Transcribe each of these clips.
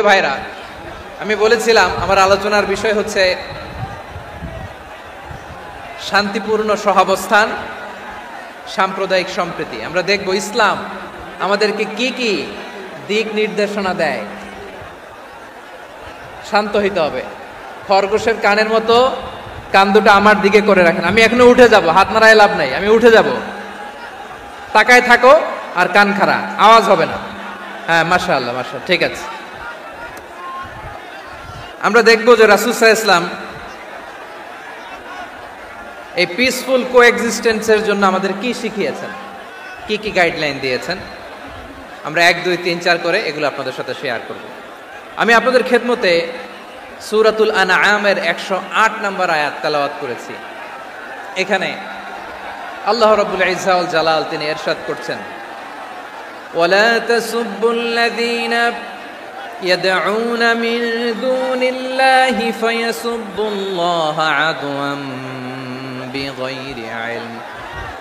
ভাইরা, আমি বলেছিলাম আমার আলোচনার বিষয় হচ্ছে শান্তিপূর্ণ সহাবস্থান, সাম্প্রদায়িক সম্প্রীতি। আমরা দেখব ইসলাম আমাদেরকে কি কি দিক নির্দেশনা দেয়। শান্ত হইতে হবে, খরগোশের কানের মতো কান দুটো আমার দিকে করে রাখেন। আমি এখনো উঠে যাব, হাত নাড়ায় লাভ নাই, আমি উঠে যাব। তাকায় থাকো আর কান খাড়া, আওয়াজ হবে না। হ্যাঁ, মাশাআল্লাহ মাশাআল্লাহ, ঠিক আছে। আমরা দেখব যে রাসূল সাল্লাল্লাহু আলাইহি ওয়াসাল্লাম এই পিসফুল কোএক্সিস্টেন্সের জন্য আমাদের কি শিখিয়েছেন, কি কি গাইডলাইন দিয়েছেন। আমরা 1, 2, 3, 4 করে এগুলো আপনাদের সাথে শেয়ার করব। আমি আপনাদের খেদমতে সূরাতুল আনআমের 108 নম্বর আয়াত তেলাওয়াত করেছি। এখানে আল্লাহ রাব্বুল ইজ্জা ওয়াল জালাল তিনি ইরশাদ করছেন, ওয়ালা তাসুব্বুল্লাযীনা ইয়াদউনা মিন দুনিল্লাহি ফায়াসুব্বুল্লাহা আদওয়াম বিগাইরি ইলম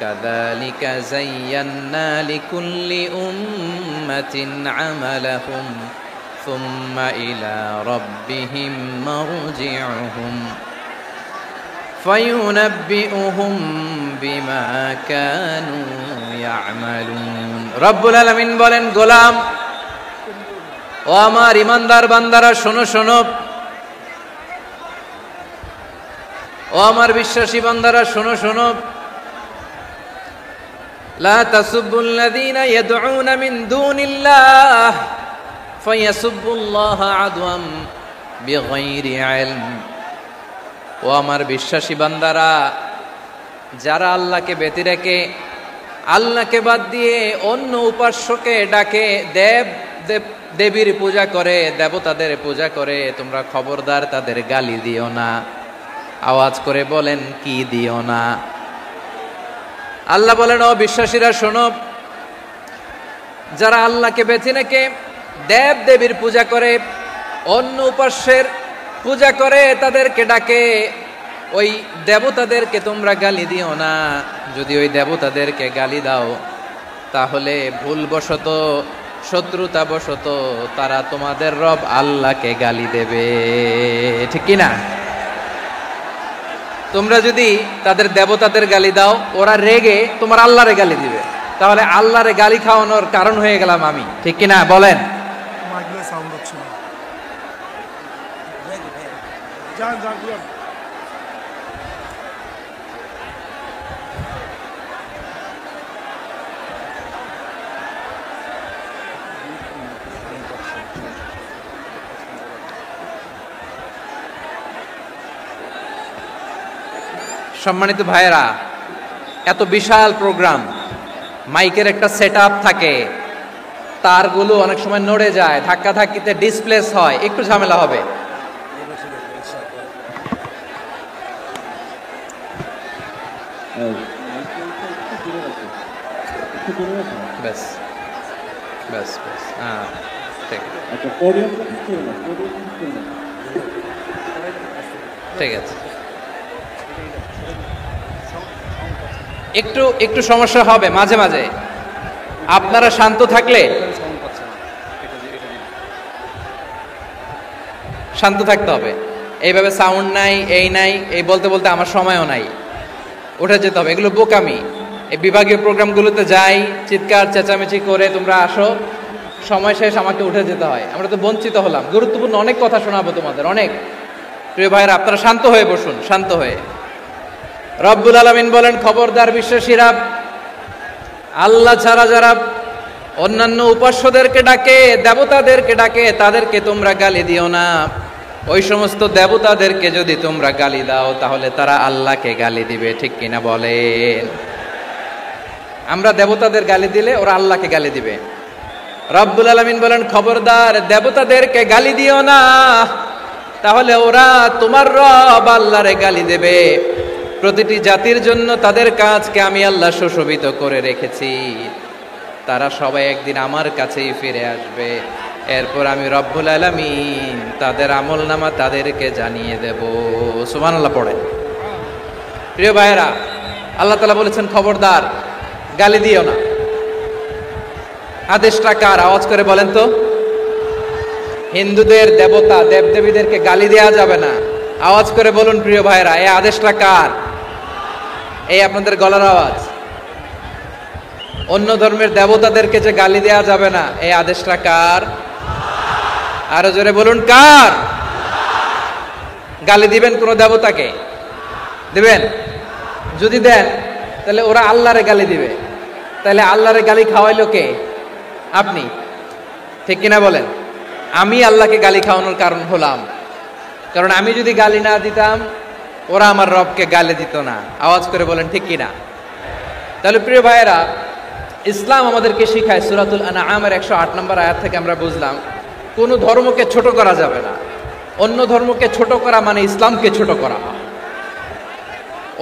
কাযালিকা যায়্যান্না লিকুল্লি উম্মাতিন আমালাহুম সুম্মা ইলা রাব্বিহিম মারজিউহুম ফায়ুনাব্বিউহুম বিমা কানু ইয়ামালুন। রব্বুল আলামিন বলেন, গোলাম ও আমার ইমানদার বান্দারা, শোনো শোনো, ও আমার বিশ্বাসী বান্দারা শোনো শোনো, লা তাসুব্বুল্লাযীনা ইয়াদউনা মিন দুনিল্লাহ ফায়াসুব্বুল্লাহা আদওয়াম বিগাইরি ইলম। ও আমার বিশ্বাসী বান্দারা, যারা আল্লাহকে ব্যতি রেখে, আল্লাহকে বাদ দিয়ে অন্য উপাস্যকে ডাকে, দেবীর পূজা করে, দেবতাদের পূজা করে, তোমরা খবরদার তাদের গালি দিও না। আওয়াজ করে বলেন, কি দিও না? আল্লাহ বলেন, ও বিশ্বাসীরা শোনো, যারা আল্লাহকে বেছে রেখে দেব দেবীর পূজা করে, অন্য উপাস্যের পূজা করে, তাদেরকে ডাকে, ওই দেবতাদেরকে তোমরা গালি দিও না। যদি ওই দেবতাদেরকে গালি দাও, তাহলে ভুলবশত, শত্রুতাবশত তারা তোমাদের রব আল্লাহকে গালি দেবে, ঠিক কি না? তোমরা যদি তাদের দেবতাদের গালি দাও, ওরা রেগে তোমার আল্লাহরে গালি দিবে, তাহলে আল্লাহরে গালি খাওয়ানোর কারণ হয়ে গেলাম আমি, ঠিক কি না? বলেন। সম্মানিত ভাইয়েরা, এত বিশাল প্রোগ্রাম, মাইকের একটা সেটআপ থাকে, তারগুলো অনেক সময় নড়ে যায়, ধাক্কা ধাক্কিতে ডিসপ্লেস হয়, একটু ঝামেলা হবে। ব্যাস ব্যাস ব্যাস, হ্যাঁ ঠিক আছে। একটু একটু সমস্যা হবে মাঝে মাঝে, আপনারা শান্ত থাকলে, শান্ত থাকতে হবে। এইভাবে সাউন্ড নাই, এই নাই, এই বলতে বলতে আমার সময়ও নাই, উঠে যেতে হবে। এগুলো বোকামি। এই বিভাগীয় প্রোগ্রামগুলোতে যাই, চিৎকার চেঁচামেচি করে তোমরা আসো, সময় শেষ, আমাকে উঠে যেতে হয়। আমরা তো বঞ্চিত হলাম। গুরুত্বপূর্ণ অনেক কথা শোনাবো তোমাদের, অনেক। প্রিয় ভাইয়েরা, আপনারা শান্ত হয়ে বসুন, শান্ত হয়ে। রব্বুল আলামিন বলেন, খবরদার বিশ্বাসীরা, আল্লাহ ছাড়া যারা অন্যান্য উপাস্যদেরকে ডাকে, দেবতাদেরকে ডাকে, তাদেরকে তোমরা গালি দিও না। ওই সমস্ত দেবতাদেরকে যদি তোমরা গালি দাও, তাহলে তারা আল্লাহকে গালি দিবে, ঠিক কিনা বলেন? আমরা দেবতাদের গালি দিলে ওরা আল্লাহকে গালি দিবে। রব্বুল আলামিন বলেন, খবরদার দেবতাদেরকে গালি দিও না, তাহলে ওরা তোমার রব আল্লাহরে গালি দেবে। প্রতিটি জাতির জন্য তাদের কাজকে আমি আল্লাহ সুশোভিত করে রেখেছি, তারা সবাই একদিন আমার কাছেই ফিরে আসবে। এরপর আমি রব্বুল আলামিন তাদের আমলনামা তাদেরকে জানিয়ে দেব। সুবহানাল্লাহ পড়েন। প্রিয় ভাইয়েরা, আল্লাহ তাআলা বলেছেন, খবরদার গালি দিও না। আদেশটা কার? আওয়াজ করে বলেন তো। হিন্দুদের দেবতা দেবদেবীদেরকে গালি দেওয়া যাবে না। আওয়াজ করে বলুন প্রিয় ভাইরা, এই আদেশটা কার? এই আপনাদের গলার আওয়াজ। অন্য ধর্মের দেবতাদেরকে যে গালি দেওয়া যাবে না, এই আদেশটা কার? আরো জোরে বলুন, কার? গালি দিবেন কোন দেবতাকে? দিবেন? যদি দেন তাহলে ওরা আল্লাহরে গালি দিবে, তাহলে আল্লাহরে গালি খাওয়াইলো কে? আপনি। ঠিক কিনা বলেন? আমি আল্লাহকে গালি খাওয়ানোর কারণ হলাম, কারণ আমি যদি গালি না দিতাম ওরা আমার রবকে গালি দিত না। আওয়াজ করে বলেন ঠিক কিনা? তাহলে প্রিয় ভাইয়েরা, ইসলাম আমাদেরকে শিখায়, সূরাতুল আনআমের 108 নম্বর আয়াত থেকে আমরা বুঝলাম কোন ধর্মকে ছোট করা যাবে না। অন্য ধর্মকে ছোট করা মানে ইসলামকে ছোট করা।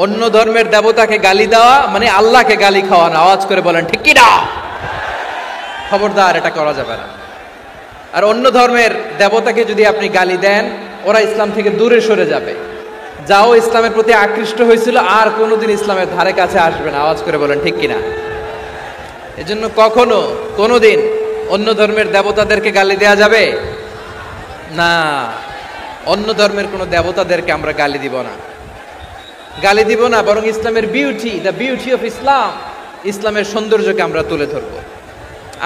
অন্য ধর্মের দেবতাকে গালি দেওয়া মানে আল্লাহকে গালি খাওয়ানো। আওয়াজ করে বলেন ঠিক কিনা? খবরদার, এটা করা যাবে না। আর অন্য ধর্মের দেবতাকে যদি আপনি গালি দেন, ওরা ইসলাম থেকে দূরে সরে যাবে। যাও ইসলামের প্রতি আকৃষ্ট হয়েছিল আর কোনোদিন ইসলামের ধারে কাছে আসবে না। আওয়াজ করে বলেন ঠিক কিনা? এজন্য কখনো কোনোদিন অন্য ধর্মের দেবতাদেরকে গালি দেয়া যাবে না। অন্য ধর্মের কোনো দেবতাদেরকে আমরা গালি দিব না, গালি দিব না, বরং ইসলামের beauty, the beauty of Islam, ইসলামের সৌন্দর্যকে আমরা তুলে ধরব।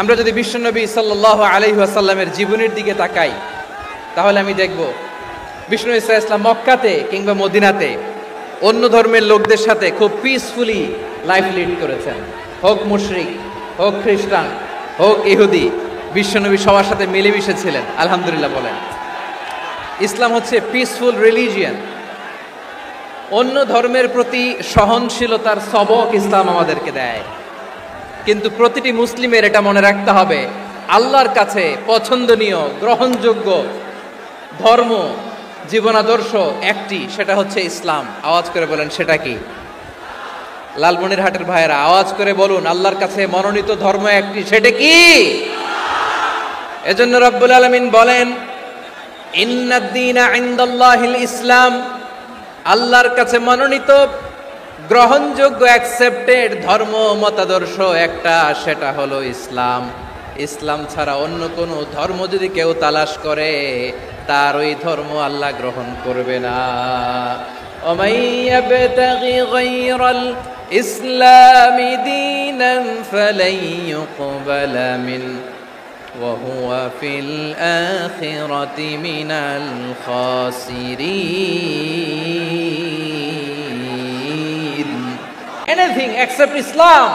আমরা যদি বিশ্বনবী সাল্লাল্লাহু আলাইহি ওয়াসাল্লামের জীবনের দিকে তাকাই, তাহলে আমি দেখব বিষ্ণু ঈসা ইসলাম মক্কাতে কিংবা মদিনাতে অন্য ধর্মের লোকদের সাথে খুব পিসফুলি লাইফ লিড করেছেন। হোক মুশরিক, হোক খ্রিস্টান, হোক ইহুদি, বিশ্বনবী সবার সাথে মিলেমিশে ছিলেন। আলহামদুলিল্লাহ বলেন। ইসলাম হচ্ছে পিসফুল রিলিজিয়ান। অন্য ধর্মের প্রতি সহনশীলতার সবক ইসলাম আমাদেরকে দেয়। কিন্তু প্রতিটি মুসলিমের এটা মনে রাখতে হবে, আল্লাহর কাছে পছন্দনীয় গ্রহণযোগ্য ধর্ম, জীবনাদর্শ একটি, সেটা হচ্ছে ইসলাম। আওয়াজ করে বলেন সেটা কি? লালমনিরহাটের ভাইয়েরা আওয়াজ করে বলুন, আল্লাহর কাছে মনোনীত ধর্ম একটি, সেটা কি? এজন্য রব্বুল আলামিন বলেন, ইন্নাদ দীনা ইনদাল্লাহিল ইসলাম, আল্লাহর কাছে মনোনীত গ্রহণযোগ্য অ্যাকসেপ্টেড ধর্ম মতাদর্শ একটা, সেটা হলো ইসলাম। ইসলাম ছাড়া অন্য কোনো ধর্ম যদি কেউ তালাশ করে, তার ওই ধর্ম আল্লাহ গ্রহণ করবে না। ওমাই ইয়াবতাগি গায়রাল ইসলামি দীনান ফালাই ইউকবালা মিন ওয়া হুয়া ফিল আখিরাতি মিনাল খাসিরিন। Anything except Islam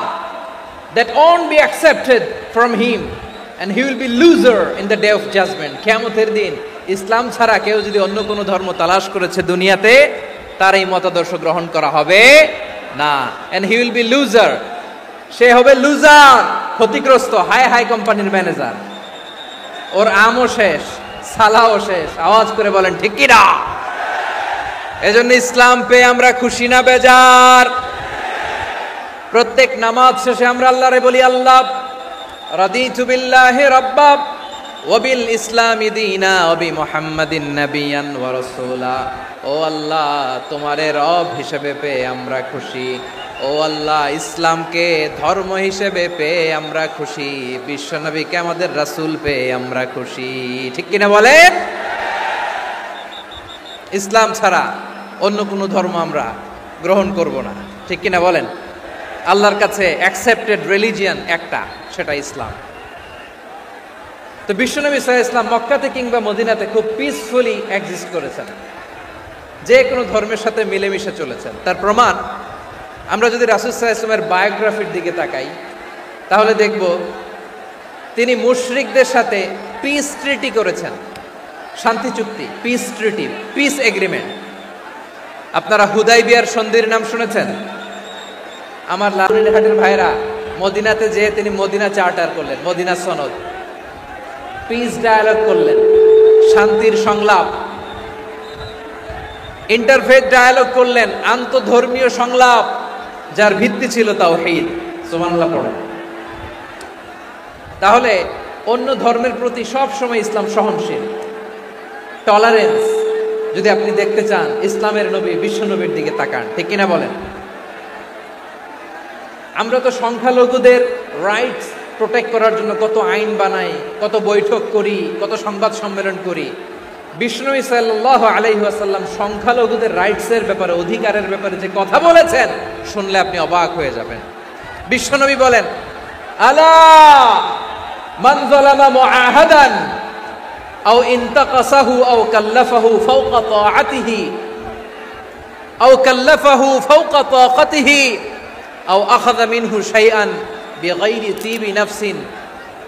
that won't be accepted from him, and he will be loser in the day of judgment. কিয়ামতের দিন ইসলাম ছাড়া কেউ যদি অন্য কোনো ধর্ম তালাশ করেছে দুনিয়াতে, তার এই মতাদর্শ গ্রহণ করা হবে না। and he will be loser, সে হবে লুজার, ক্ষতিগ্রস্ত। হাই হাই কোম্পানির ম্যানেজার, ওর আমও শেষ, সালাও শেষ। আওয়াজ করে বলেন ঠিক কি না? এজন্য ইসলাম পেয়ে আমরা খুশি না বেজার? প্রত্যেক নামাজ শেষে আমরা আল্লাহরে বলি, আল্লাহ রাদিতু বিল্লাহি রাব্বা ওয়া বিল ইসলামি দীনা ওয়া বি মুহাম্মাদিন নাবিয়ান ওয়া রাসূলা। ও আল্লাহ, তোমারে রব হিসেবে পেয়ে আমরা খুশি। ও আল্লাহ, ইসলামকে ধর্ম হিসেবে পেয়ে আমরা খুশি। বিশ্বনবীকে আমাদের রাসূল পেয়ে আমরা খুশি। ঠিক কিনা বলেন? ইসলাম ছাড়া অন্য কোনো ধর্ম আমরা গ্রহণ করব না। ঠিক কিনা বলেন? আল্লাহর কাছে অ্যাকসেপ্টেড রিলিজিয়ান একটা, সেটা ইসলাম। তো বিশ্বনবী সাল্লাল্লাহু আলাইহি ওয়াসাল্লাম মক্কাতে কিংবা মদিনাতে খুব পিসফুলি এক্সিস্ট করেছেন, যে কোনো ধর্মের সাথে মিলেমিশে চলেছেন। তার প্রমাণ আমরা যদি রাসূল সাল্লাল্লাহু আলাইহি ওয়াসাল্লামের বায়োগ্রাফির দিকে তাকাই, তাহলে দেখব তিনি মুশরিকদের সাথে পিস ট্রিটি করেছেন, শান্তি চুক্তি, পিস ট্রিটি, পিস এগ্রিমেন্ট। আপনারা হুদাইবিয়ার সন্ধির নাম শুনেছেন? আমার লালমনিরহাটের ভাইরা মদিনাতে যেয়ে তিনি মদিনা চার্টার করলেন, মদিনা সনদ, পিস ডায়ালগ করলেন, শান্তির সংলাপ, ইন্টারফেথ ডায়ালগ করলেন, আন্তঃধর্মীয় সংলাপ, যার ভিত্তি ছিল তাওহীদ। সুবহানাল্লাহ পড়েন। তাহলে অন্য ধর্মের প্রতি সব সময় ইসলাম সহনশীল, টলারেন্স। যদি আপনি দেখতে চান ইসলামের নবী বিশ্বনবীর দিকে তাকান। ঠিক কিনা বলেন? আমরা তো সংখ্যালঘুদের রাইটস প্রোটেক্ট করার জন্য কত আইন বানাই, কত বৈঠক করি, কত সংবাদ সম্মেলন করি। বিষ্ণু সাল্লাল্লাহু আলাইহি ওয়াসাল্লাম সংখ্যালঘুদের রাইটসের ব্যাপারে, অধিকারের ব্যাপারে যে কথা বলেছেন, শুনলে আপনি অবাক হয়ে যাবেন। বিশ্বনবী বলেন, আলা মান যালামা মুআহাদান আও ইনতাকাসাহু আও কাল্লাফাহু ফাওকা তাআতিহি আও কাল্লাফাহু ফাওকা তাকাতিহি আও আখাযা মিনহু শাইআন বিগাইরি তিবি নাফসিন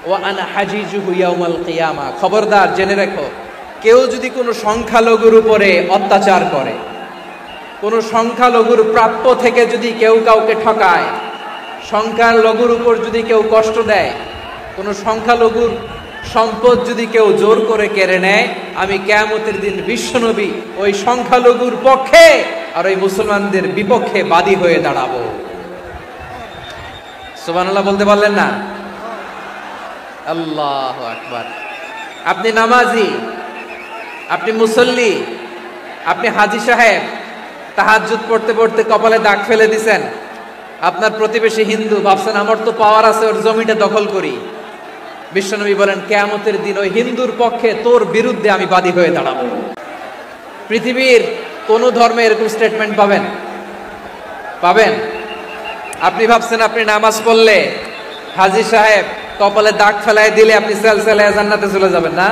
ওয়া আনা হাজিজুহু ইয়াউমাল কিয়ামা। খবরদার, জেনে রাখো, কেউ যদি কোনো সংখ্যালঘুর উপরে অত্যাচার করে, কোনো সংখ্যালঘুর প্রাপ্য থেকে যদি কেউ কাউকে ঠকায়, সংখ্যালঘুর উপর যদি কেউ কষ্ট দেয়, কোনো সংখ্যালঘুর সম্পদ যদি কেউ জোর করে কেড়ে নেয়, আমি কিয়ামতের দিন বিশ্বনবী ওই সংখ্যালঘুর পক্ষে আর ওই মুসলমানদের বিপক্ষে বাদী হয়ে দাঁড়াবো। সুবহানাল্লাহ বলতে পারলেন না? আল্লাহু আকবার। আপনি নামাজি, আপনি মুসল্লি, আপনি হাজী সাহেব, তাহাজ্জুদ পড়তে পড়তে কপালে দাগ ফেলে দিছেন, আপনার প্রতিবেশী হিন্দু, ভাবছেন আমার তো পাওয়ার আছে, ওর জমিটা দখল করি। বিশ্বনবী বলেন, কিয়ামতের দিন ওই হিন্দুর পক্ষে তোর বিরুদ্ধে আমি বাদী হয়ে দাঁড়াবো। পৃথিবীর কোন ধর্মে এরকম স্টেটমেন্ট পাবেন? পাবেন? আপনি ভাবছেন আপনি নামাজ পড়লে হাজী সাহেব কপালে দাগ ফেলায় দিলে আপনি সেলসেলায় জান্নাতে চলে যাবেন না?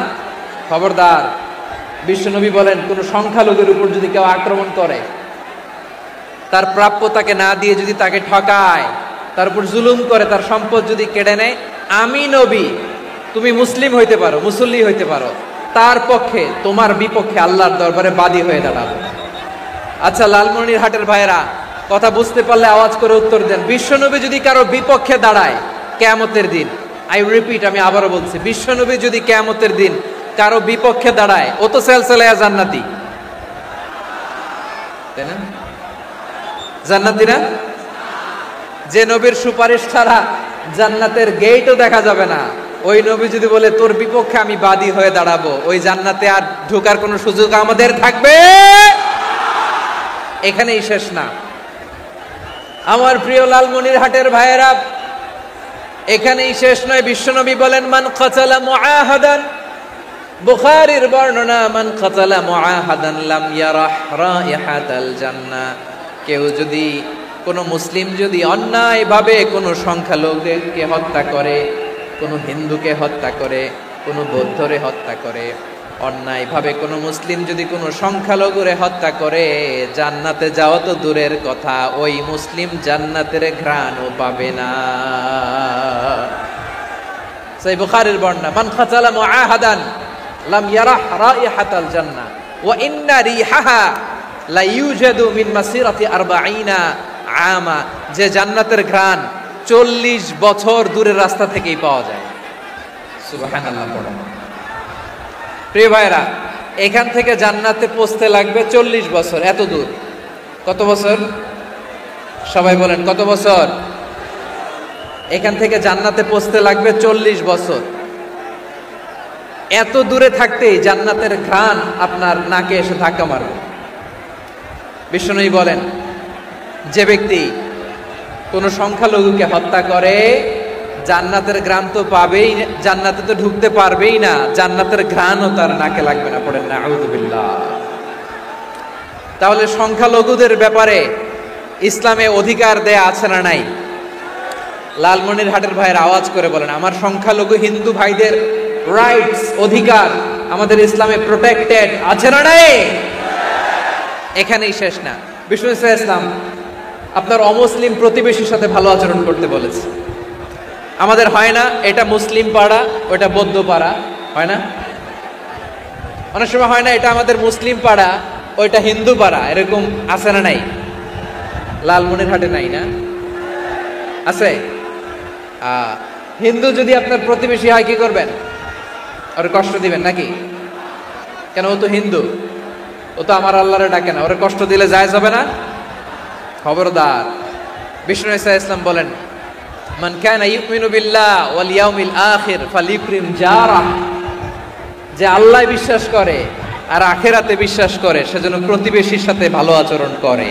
খবরদার। বিশ্বনবী বলেন, কোন সংখ্যালঘুর উপর যদি কেউ আক্রমণ করে, তার প্রাপ্য তাকে না দিয়ে যদি তাকে ঠকায়, তার উপর জুলুম করে, তার সম্পদ যদি কেড়ে নেয়, আমি নবী, তুমি মুসলিম হইতে পারো, মুসল্লি হইতে পারো, তার পক্ষে, তোমার বিপক্ষে আল্লাহর দরবারে বাদী হয়ে দাঁড়াবো। আচ্ছা, লালমনিরহাটের ভাইয়েরা, কথা বুঝতে পারলে আওয়াজ করে উত্তর দেন। বিশ্বনবী যদি কারো বিপক্ষে দাঁড়ায় কিয়ামতের দিন, আই রিপিট, আমি আবারও বলছি, বিশ্বনবী যদি কিয়ামতের দিন কারো বিপক্ষে দাঁড়ায়, ও তো সেলসেলায়া জান্নাতি, তাই না? জান্নাতি না? যে নবীর সুপারিশ ছাড়া জান্নাতের গেটও দেখা যাবে না, ওই নবী যদি বলে তোর বিপক্ষে আমি বাদী হয়ে দাঁড়াবো, ওই জান্নাতে আর ঢোকার কোনো সুযোগ আমাদের থাকবে? এখানেই শেষ না আমার প্রিয় লালমনিরহাটের ভাইয়েরা, এখানেই শেষ নয়। বিশ্বনবী বলেন, মান কাতালা মুআহাদান, বুখারীর বর্ণনা, মান কাতালা মুআহাদান লাম ইয়ারাহ রাইহাতাল জান্নাহ। কেউ যদি, কোনো মুসলিম যদি অন্যায়ভাবে কোনো সংখ্যালঘুকে হত্যা করে, কোনো হিন্দুকে হত্যা করে, কোনো বৌদ্ধরে হত্যা করে, অন্যায়ভাবে কোনো মুসলিম যদি কোনো সংখ্যালঘুরে হত্যা করে, জান্নাতে যাওয়া তো দূরের কথা, ওই মুসলিম জান্নাতের ঘ্রাণও পাবে না। সহিহ বুখারীর বর্ণনা, মান কাতালা মুআহাদান লাম ইয়ারাহ রাইহাতাল জান্নাহ ওয়া ইন্না রিহাহা লা ইউজাদু মিন মাসিরাতি 40 আমা। যে জান্নাতের ঘ্রাণ 40 বছর দূরের রাস্তা থেকেই পাওয়া যায়। সুবহানাল্লাহ পড়ো। প্রিয় ভাইরা, এখান থেকে জান্নাতে পৌঁছতে লাগবে 40 বছর। এত দূর, কত বছর? সবাই বলেন, কত বছর? এখান থেকে জান্নাতে পৌঁছতে লাগবে 40 বছর। এত দূরে থাকতেই জান্নাতের ঘ্রাণ আপনার নাকে এসে ধাক্কা মারবে। বিষ্ণুই বলেন, যে ব্যক্তি কোনো সংখ্যালঘুকে হত্যা করে, জান্নাতের ঘ্রাণ তো পাবেই, জান্নাতে তো ঢুকতে পারবেই না, জান্নাতের ঘ্রাণও তার নাকে লাগবে না। পড়েন না আউযুবিল্লাহ। তাহলে সংখ্যালঘুদের ব্যাপারে ইসলামে অধিকার দেয়া আছে না নাই? লালমনিরহাটের ভাইয়ের আওয়াজ করে বলেন, আমার সংখ্যালঘু হিন্দু ভাইদের রাইটস, অধিকার আমাদের ইসলামে প্রোটেক্টেড আছে না নাই? এখানেই শেষ না। বিষ্ণু ইসলাম আপনার অমুসলিম প্রতিবেশীর সাথে ভালো আচরণ করতে বলেছে। আমাদের হয় না, এটা মুসলিম পাড়া, ওটা বৌদ্ধ পাড়া, হয় না? অনেক সময় হয় না, এটা আমাদের মুসলিম পাড়া, ওইটা হিন্দু পাড়া, এরকম আছে না নাই? লালমনিরহাটে নাই না? আছে? হিন্দু যদি আপনার প্রতিবেশী হয়, কি করবেন? ওরে কষ্ট দিবেন নাকি? কেন? ও তো হিন্দু, ও তো আমার আল্লাহরে ডাকে না, ওরে কষ্ট দিলে জায়েজ হবে না? খবরদার। বিষ্ণু ইসলাম বলেন, মান কানা ইউমিনু বিল্লাহ ওয়াল ইয়াউমিল আখির ফালিউকরিম জারাহ। যে আল্লাহ বিশ্বাস করে আর আখিরাতে বিশ্বাস করে, সেজন্য প্রতিবেশীর সাথে ভালো আচরণ করে।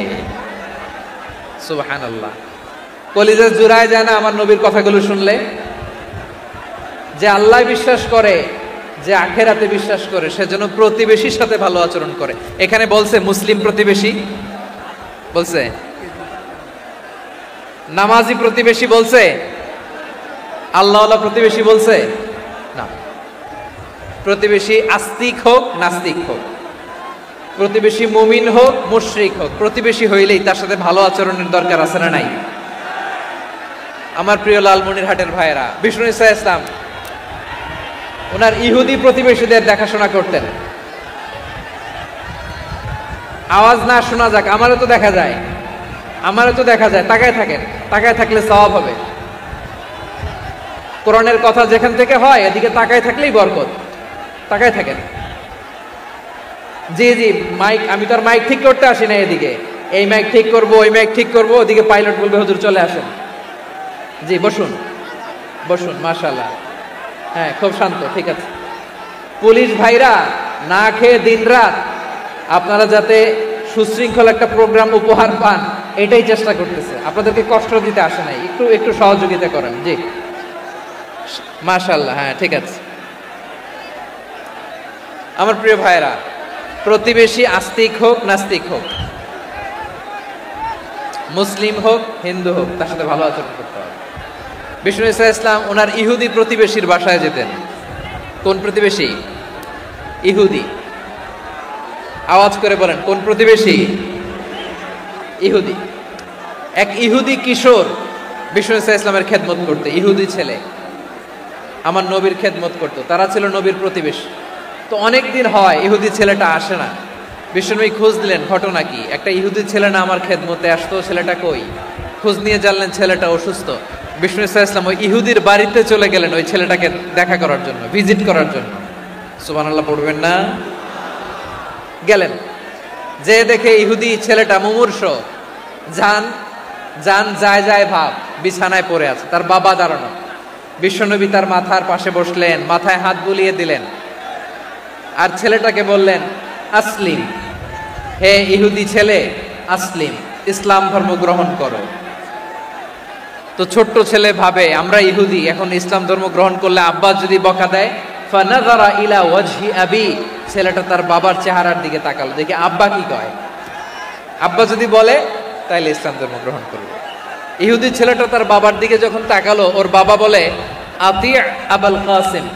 সুবহানাল্লাহ। কলিজা জুড়ায় যায় না আমার নবীর কথাগুলো শুনলে? যে আল্লাহ বিশ্বাস করে, যে আখেরাতে বিশ্বাস করে, সেজন্য প্রতিবেশীর সাথে ভালো আচরণ করে। এখানে বলছে মুসলিম প্রতিবেশী বলছে, নামাজি প্রতিবেশী বলছে, আল্লাহওয়ালা প্রতিবেশী বলছে না। প্রতিবেশী আস্তিক হোক নাস্তিক হোক, প্রতিবেশী মুমিন হোক মুশরিক হোক, প্রতিবেশী হইলেই তার সাথে ভালো আচরণের দরকার আছে না নাই? আমার প্রিয় লালমনিরহাটের ভাইয়েরা, বিষ্ণু ইসা ইসলাম ওনার ইহুদি প্রতিবেশীদের দেখাশোনা করতেন। আওয়াজ না শোনা যাক, আমারও তো দেখা যায়, আমারও তো দেখা যায়। তাকায় থাকেন, তাকায় থাকলে সওয়াব হবে। কোরআনের কথা যেখান থেকে হয় এদিকে তাকায় থাকলেই বরকত। তাকায় থাকেন। জি জি, মাইক, আমি তো আর মাইক ঠিক করতে আসি না এদিকে, এই মাইক ঠিক করব, ওই মাইক ঠিক করব, ওদিকে পাইলট বলবে হুজুর চলে আসেন। জি বসুন, বসুন, মাশাআল্লাহ। হ্যাঁ, খুব শান্ত, ঠিক আছে। পুলিশ ভাইরা না খেয়ে দিনরাত আপনারা যাতে সুশৃঙ্খল একটা প্রোগ্রাম উপহার পান, এটাই চেষ্টা করতেছে। আপনাদেরকে কষ্ট দিতে আসে নাই, একটু একটু সহযোগিতা করেন। জি মাশাআল্লাহ, হ্যাঁ ঠিক আছে। আমার প্রিয় ভাইরা, প্রতিবেশী আস্তিক হোক নাস্তিক হোক, মুসলিম হোক হিন্দু হোক, তার সাথে ভালো আচরণ করতে হবে। বিষ্ণু ইসা ইসলাম ওনার ইহুদি প্রতিবেশীর বাসায় যেতেন। কোন প্রতিবেশী? ইহুদি। আওয়াজ করে বলেন, কোন প্রতিবেশী? ইহুদি। এক ইহুদি কিশোর বিষ্ণু ইসা ইসলামের খেদমত করতে, ইহুদি ছেলে আমার নবীর খেদমত করতো, তারা ছিল নবীর প্রতিবেশী। তো অনেক দিন হয় ইহুদি ছেলেটা আসে না। বিশ্বনবী খোঁজ দিলেন, ঘটনা কি? একটা ইহুদি ছেলে না আমার খেদমতে আসতো, ছেলেটা কই? খোঁজ নিয়ে জানলেন ছেলেটা অসুস্থ। বিষ্ণু ইসা ইসলাম ওই ইহুদির বাড়িতে চলে গেলেন ওই ছেলেটাকে দেখা করার জন্য, ভিজিট করার জন্য। সুবহানাল্লাহ পড়বেন না? গেলেন, যে দেখে ইহুদি ছেলেটা মুমূর্ষ, জান জান যায় যায় ভাব, বিছানায় পড়ে আছে, তার বাবা দাঁড়ানো। বিশ্বনবী তার মাথার পাশে বসলেন, মাথায় হাত বুলিয়ে দিলেন, আর ছেলেটাকে বললেন আসলিম, হে ইহুদি ছেলে আসলিম, ইসলাম ধর্ম গ্রহণ করো। তো ছোট্ট ছেলে ভাবে আমরা ইহুদি, এখন ইসলাম ধর্ম গ্রহণ করলে আব্বা যদি বকা দেয়, ফানাযারা ইলা ওয়াজহি আবি, ছেলেটা তার বাবার চেহারার দিকে তাকালো, দেখে আব্বা কি কয়। আব্বা যদি বলে তাইলে ইসলাম ধর্ম গ্রহণ করবে। ইহুদি ছেলেটা তার বাবার দিকে যখন তাকালো, ওর বাবা বলে আতি আবুল কাসিম,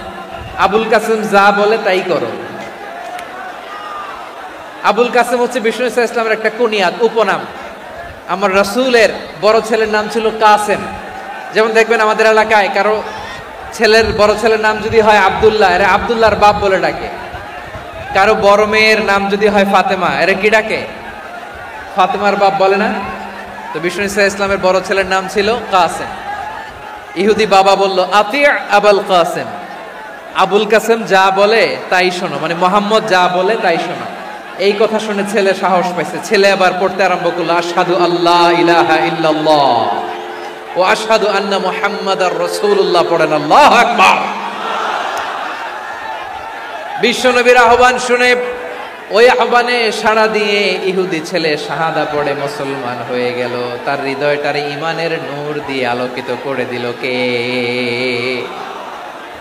আবুল কাসিম যা বলে তাই করো। আবুল কাসিম হচ্ছে বিষ্ণু ইসা ইসলামের একটা কুনিয়াত, উপনাম। আমার রাসূলের বড় ছেলের নাম ছিল কাসেম। যেমন দেখবেন আমাদের এলাকায় কারো ছেলের বড় ছেলের নাম যদি হয় আব্দুল্লাহ, এরা আব্দুল্লাহর বাপ বলে ডাকে। কারো বড় মেয়ের নাম যদি হয় ফাতেমা, এরা কি ডাকে? ফাতেমার বাপ বলে না? তো বিষ্ণু ইসা ইসলামের বড় ছেলের নাম ছিল কাসেম। ইহুদি বাবা বলল আতি আবুল কাসেম, আবুল কাসেম যা বলে তাই শোনো, মানে মোহাম্মদ যা বলে তাই শোনো। এই কথা শুনে ছেলে সাহস পাইছে, ছেলে আবার পড়তে আরম্ভ করলো আশহাদু আল্লাহ ইলাহা ইল্লাল্লাহ ও আশহাদু আন্না মুহাম্মাদার রাসূলুল্লাহ, পড়েন আল্লাহু আকবার। বিশ্বনবীর আহ্বান শুনে ওই আহ্বানে সাড়া দিয়ে ইহুদি ছেলে শাহাদা পড়ে মুসলমান হয়ে গেল। তার হৃদয়টারে ঈমানের নূর দিয়ে আলোকিত করে দিল কে?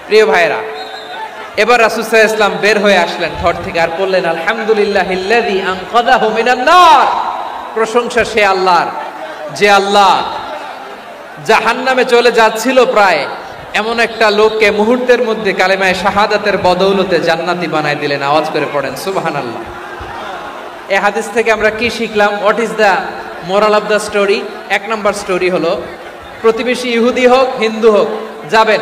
প্রিয় ভাইরা, এবার রাসূল সাল্লাল্লাহু আলাইহি ওয়াসাল্লাম বের হয়ে আসলেন ঘর থেকে, আর বললেন আলহামদুলিল্লাহিল্লাযী আনকাযাহু মিনান নার, প্রশংসা সে আল্লাহর যে আল্লাহ জাহান্নামে চলে যাচ্ছিল প্রায় এমন একটা লোককে মুহূর্তের মধ্যে কালেমায়ে শাহাদাতের বদৌলতে জান্নাতি বানায় দিলেন। আওয়াজ করে পড়েন সুবহানাল্লাহ। এই হাদিস থেকে আমরা কি শিখলাম? What is the moral of the story? এক নম্বর স্টোরি হলো, প্রতিবেশী ইহুদি হোক হিন্দু হোক, যাবেন,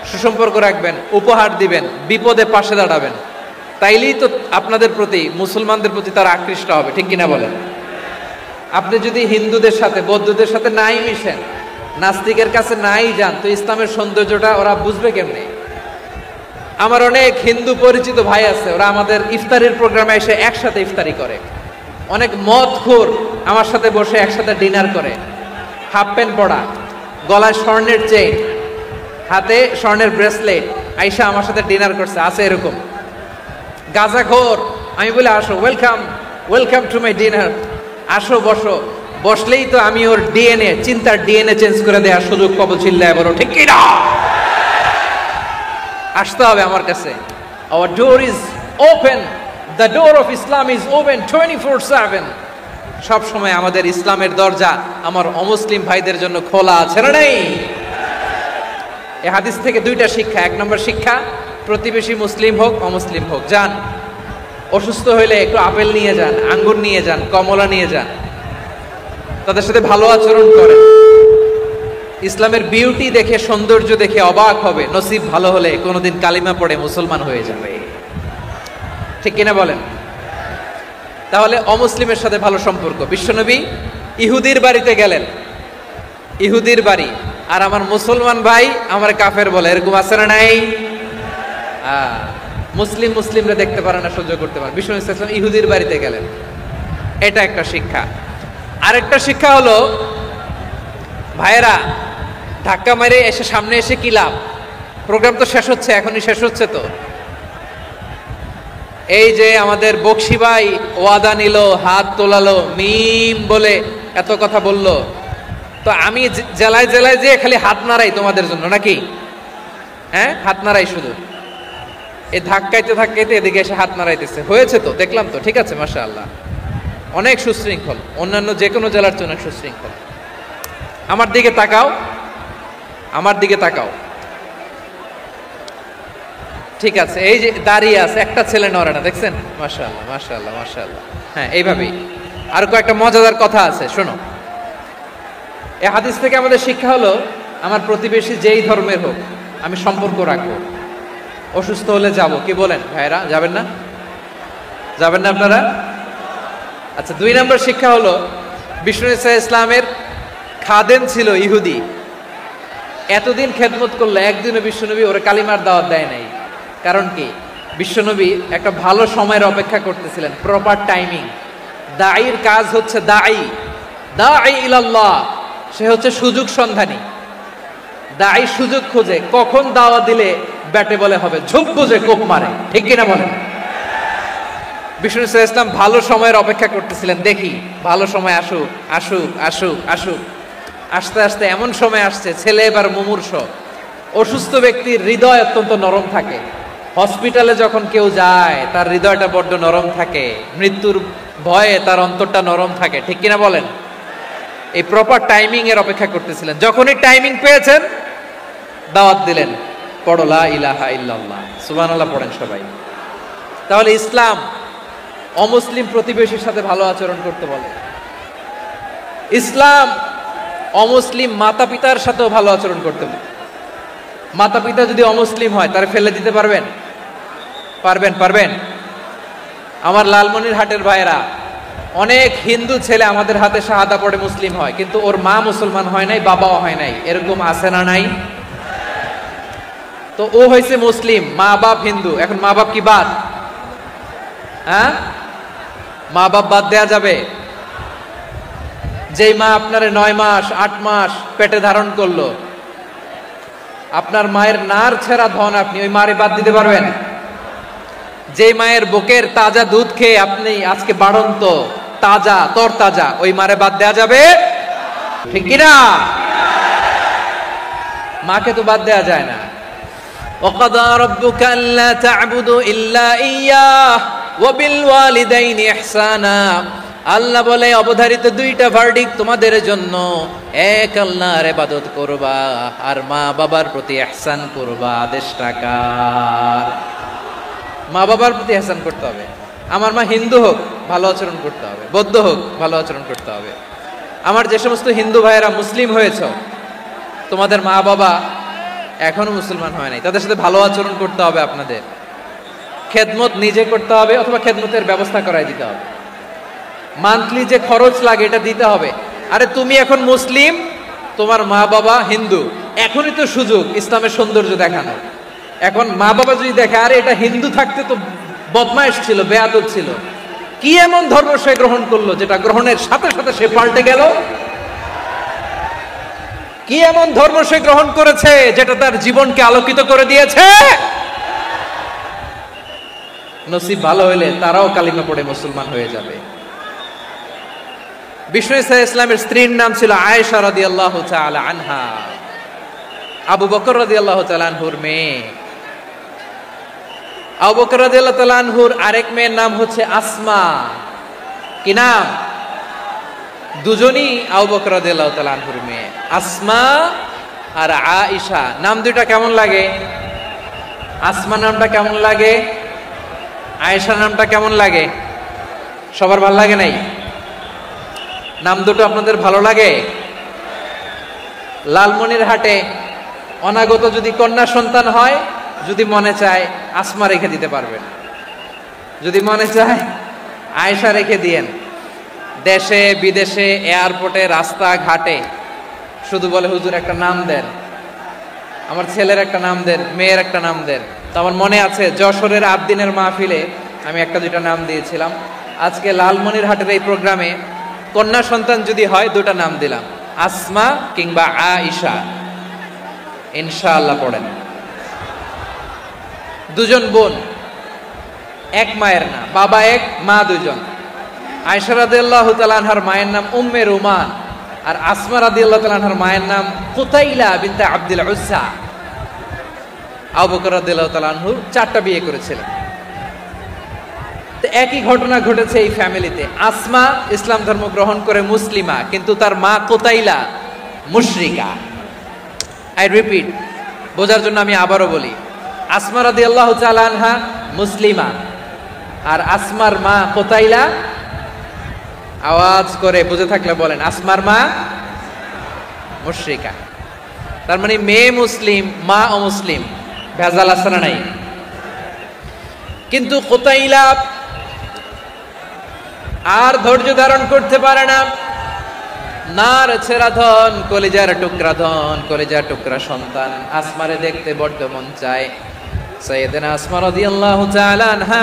সুসম্পর্ক রাখবেন, উপহার দিবেন, বিপদে পাশে দাঁড়াবেন, তাইলেই তো আপনাদের প্রতি, মুসলমানদের প্রতি তারা আকৃষ্ট হবে, ঠিক কিনা বলেন? আপনি যদি হিন্দুদের সাথে বৌদ্ধদের সাথে নাই মিশেন, নাস্তিকের কাছে নাই যান, তো ইসলামের সৌন্দর্যটা ওরা বুঝবে কেমনে? আমার অনেক হিন্দু পরিচিত ভাই আছে, ওরা আমাদের ইফতারির প্রোগ্রামে এসে একসাথে ইফতারি করে। অনেক মদখোর আমার সাথে বসে একসাথে ডিনার করে, হাফ প্যান্ট পরা, গলায় স্বর্ণের চেইন, হাতে স্বর্ণের ব্রেসলেট, আইসা আমার সাথে ডিনার করছে, আছে এরকম। গাঁজাখোর, আমি বলে আসো, welcome welcome to my dinner, আসো বসো, বসলেই তো আমি ওর ডিএনএ, চিন্তার ডিএনএ চেঞ্জ করে দেওয়ার সুযোগ পাবো। চিল্লায় বলো ঠিক কি না? আসতে হবে আমার কাছে। Our door is open, the door of Islam is open 24/7। সব সময় আমাদের ইসলামের দরজা আমার অমুসলিম ভাইদের জন্য খোলা আছে না নেই? এই হাদিস থেকে দুইটা শিক্ষা। এক নম্বর শিক্ষা, প্রতিবেশী মুসলিম হোক অমুসলিম হোক, যান, অসুস্থ হইলে একটু আপেল নিয়ে যান, আঙ্গুর নিয়ে যান, কমলা নিয়ে যান, তাদের সাথে ভালো আচরণ করেন। ইসলামের বিউটি দেখে, সৌন্দর্য দেখে অবাক হবে, নসিব ভালো হলে কোনোদিন কালিমা পড়ে মুসলমান হয়ে যাবে। ঠিক কিনা বলেন? তাহলে অমুসলিমের সাথে ভালো সম্পর্ক। বিশ্বনবী ইহুদির বাড়িতে গেলেন, ইহুদির বাড়ি, আর আমার মুসলমান ভাই আমার কাফের বলে, এরকম আছে না নাই? মুসলিম মুসলিমরা দেখতে পারে না, সহ্য করতে পারে। বিশ্বনবী সাল্লাল্লাহু আলাইহি ওয়াসাল্লাম ইহুদির বাড়িতে গেলেন, এটা একটা শিক্ষা। আরেকটা শিক্ষা হলো, ভাইয়েরা ধাক্কা মেরে এসে সামনে এসে কি লাভ? প্রোগ্রাম তো শেষ হচ্ছে, এখনই শেষ হচ্ছে। তো এই যে আমাদের বকশি ভাই ওয়াদা নিল, হাত তোলালো, মিম বলে এত কথা বলল, তো আমি জেলায় জেলায় যে খালি হাত নাড়াই তোমাদের জন্য নাকি? হ্যাঁ, হাত নাড়াই শুধু। এই ধাক্কাইতে ধাক্কাইতে এদিকে এসে হাত নাড়াইতেছে, হয়েছে তো, দেখলাম তো, ঠিক আছে, মাশাআল্লাহ, অনেক সুশৃঙ্খল, অন্যান্য যে কোনো জেলার জন্য সুশৃঙ্খল। আমার দিকে তাকাও, আমার দিকে তাকাও, ঠিক আছে। এই যে দাঁড়িয়ে আছে, একটা ছেলে নড়ে না, দেখছেন? মাশাআল্লাহ মাশাআল্লাহ মাশাআল্লাহ। হ্যাঁ, এইভাবেই। আর কয়েকটা মজাদার কথা আছে, শোনো। এই হাদিস থেকে আমাদের শিক্ষা হলো, আমার প্রতিবেশী যেই ধর্মের হোক আমি সম্পর্ক রাখবো। অসুস্থ হলে যাব, কি বলেন ভাইরা? যাবেন না? যাবেন না আপনারা? আচ্ছা, 2 নম্বর শিক্ষা হলো, বিষ্ণু ঈসা ইসলামের খাদেম ছিল ইহুদি, এতদিন খেদমত করলো, একদিনও বিশ্বনবী ওরে কালিমার দাওয়াত দেয় নাই। কারণ কি? বিশ্বনবী একটা ভালো সময়ের অপেক্ষা করতেছিলেন, প্রপার টাইমিং। দাঈর কাজ হচ্ছে দাঈ ইলাল্লাহ, সে হচ্ছে সুযোগ সন্ধানী। দাঈ সুযোগ খোঁজে, কখন দাওয়াত দিলে ব্যাটে বলে হবে, ঝোপ বুঝে কোপ মারে, ঠিক কিনা বলেন? বিষ্ণু ঈসা ইসলাম ভালো সময়ের অপেক্ষা করতেছিলেন, দেখি ভালো সময় আসুক আসুক আসুক আসুক। আস্তে আস্তে এমন সময় আসছে, ছেলে এবার মুমূর্ষ, অসুস্থ ব্যক্তির হৃদয় অত্যন্ত নরম থাকে। হসপিটালে যখন কেউ যায় তার হৃদয়টা বড্ড নরম থাকে, মৃত্যুর ভয়ে তার অন্তরটা নরম থাকে, ঠিক কিনা বলেন? এই প্রপার টাইমিং এর অপেক্ষা করতেছিলেন। যখনই টাইমিং পেয়েছেন, দাওয়াত দিলেন, পড়ো লা ইলাহা ইল্লাল্লাহ, সুবহানাল্লাহ পড়েন সবাই। তাহলে ইসলাম অমুসলিম প্রতিবেশীর সাথে ভালো আচরণ করতে বলে। ইসলাম অমুসলিম মাতা পিতার সাথেও ভালো আচরণ করতে বলে। মাতা পিতা যদি অমুসলিম হয়, তারা ফেলে দিতে পারবেন? পারবেন? পারবেন? আমার লালমনির হাটের ভাইরা, অনেক হিন্দু ছেলে আমাদের হাতে শাহাদা পড়ে মুসলিম হয়, কিন্তু ওর মা মুসলমান হয় নাই, বাবাও হয় নাই, এরকম আছে না নাই? তো ও হয়েছে মুসলিম, মা বাপ হিন্দু, এখন মা বাপ কি বাদ? হ্যাঁ, মা বাপ বাদ দেয়া যাবে? যেই মা আপনার 9 মাস 8 মাস পেটে ধারণ করলো, আপনার মায়ের নার ছেঁড়া ধন, আপনি ওই মারে বাদ দিতে পারবেন? যে মায়ের বুকের তাজা দুধ খেয়ে আপনি আজকে বাড়ন্ত তাজা তরতাজা, ওই মারে বাদ দেয়া যাবে? ঠিক কিনা? মাকে তো বাদ দেয়া যায় না। وَقَضَى رَبُّكَ أَلَّا تَعْبُدُوا إِلَّا إِيَّاهُ وَبِالْوَالِدَيْنِ إِحْسَانًا। আল্লাহ বলে, অবধারিত 2টা ভার্ডিক্ট তোমাদের জন্য, এক আল্লাহর ইবাদত করবা আর মা বাবার প্রতি ইহসান করবা। আদেশটা কার? মা বাবার প্রতি ইহসান করতে হবে। আমার মা হিন্দু হোক, ভালো আচরণ করতে হবে, বৌদ্ধ হোক, ভালো আচরণ করতে হবে। আমার যে সমস্ত হিন্দু ভাইয়েরা মুসলিম হয়েছে, তোমাদের মা বাবা এখনো মুসলমান হয় নাই, তাদের সাথে ভালো আচরণ করতে হবে। আপনাদের খেদমত নিজে করতে হবে, অথবা খেদমতের ব্যবস্থা করাই দিতে হবে। মান্থলি যে খরচ লাগে এটা দিতে হবে। আরে তুমি এখন মুসলিম, তোমার মা বাবা হিন্দু, এখনই তো সুযোগ ইসলামের সৌন্দর্য দেখানো। এখন মা বাবা যদি দেখে, আরে এটা হিন্দু থাকতে তো বদমাইশ ছিল, বেয়াদব ছিল, কি এমন ধর্ম সে গ্রহণ করলো যেটা গ্রহণের সাথে সাথে সে পাল্টে গেল? কি এমন ধর্ম সে গ্রহণ করেছে যেটা তার জীবনকে আলোকিত করে দিয়েছে? নসিব ভালো হইলে তারাও কালিমা পড়ে মুসলমান হয়ে যাবে। বিষ্ণু ঈসা ইসলামের স্ত্রীর নাম ছিল আয়েশা রাদিয়াল্লাহু তাআলা আনহা, আবু বকর রাদিয়াল্লাহু তাআলা আনহুর মেয়ে। আবু বকর রাদিয়াল্লাহু তাআলা আনহুর আরেক মেয়ের নাম হচ্ছে আসমা। কি নাম? দুজনই আবু বকর রাদিয়াল্লাহু তাআলা আনহুর মেয়ে, আসমা আর আয়েশা। নাম দুইটা কেমন লাগে? আসমা নামটা কেমন লাগে? আয়েশা নামটা কেমন লাগে? সবার ভালো লাগে নাই? নাম দুটো আপনাদের ভালো লাগে? লালমনিরহাটে অনাগত যদি কন্যা সন্তান হয়, যদি মনে চায় আসমা রেখে দিতে পারবেন, যদি মনে চায় আয়েশা রেখে দিয়েন। দেশে বিদেশে এয়ারপোর্টে রাস্তা ঘাটে শুধু বলে হুজুর একটা নাম দেন, আমার ছেলের একটা নাম দেন, মেয়ের একটা নাম দেন। তো আমার মনে আছে যশোরের আবদিনের মাহফিলে আমি একটা দুইটা নাম দিয়েছিলাম। আজকে লালমনিরহাটের এই প্রোগ্রামে কন্যা সন্তান যদি হয় দুটা নাম দিলাম, আসমা কিংবা আয়েশা। ইনশাআল্লাহ পড়েন। দুজন বোন, এক মায়ের না, বাবা এক মা দুজন। আয়েশা রাদিয়াল্লাহু তাআলা আনহার মায়ের নাম উম্মে রুমান, আর আসমা রাদিয়াল্লাহু তাআলা আনহার মায়ের নাম কুতাইলা বিনতে আব্দুল উজ্জা। আবু বকর রাদিয়াল্লাহু তাআলা আনহু 4টা বিয়ে করেছিলেন। তো একই ঘটনা ঘটেছে এই ফ্যামিলিতে। আসমা ইসলাম ধর্ম গ্রহণ করে মুসলিমা, কিন্তু তার মা কুতাইলা মুশরিকা। আই রিপিট, বোঝার জন্য আমি আবারও বলি, আসমা রাদিয়াল্লাহু তাআলা আনহা মুসলিমা, আর আসমার মা কুতাইলা, আওয়াজ করে বুঝে থাকলে বলেন, আসমার মা মুশরিকা। তার মানে মেয়ে মুসলিম, মা অমুসলিম। ভেজাল আছে না নাই? কিন্তু কুতাইলা আর ধৈর্য ধারণ করতে পারে না। নার ছেড়া ধন, কলিজার টুকরা ধন, কলিজার টুকরা সন্তান আসমারে দেখতে বড্ড মন চায়। সাইয়েদনা আসমা রাদিয়াল্লাহু তাআলা আনহা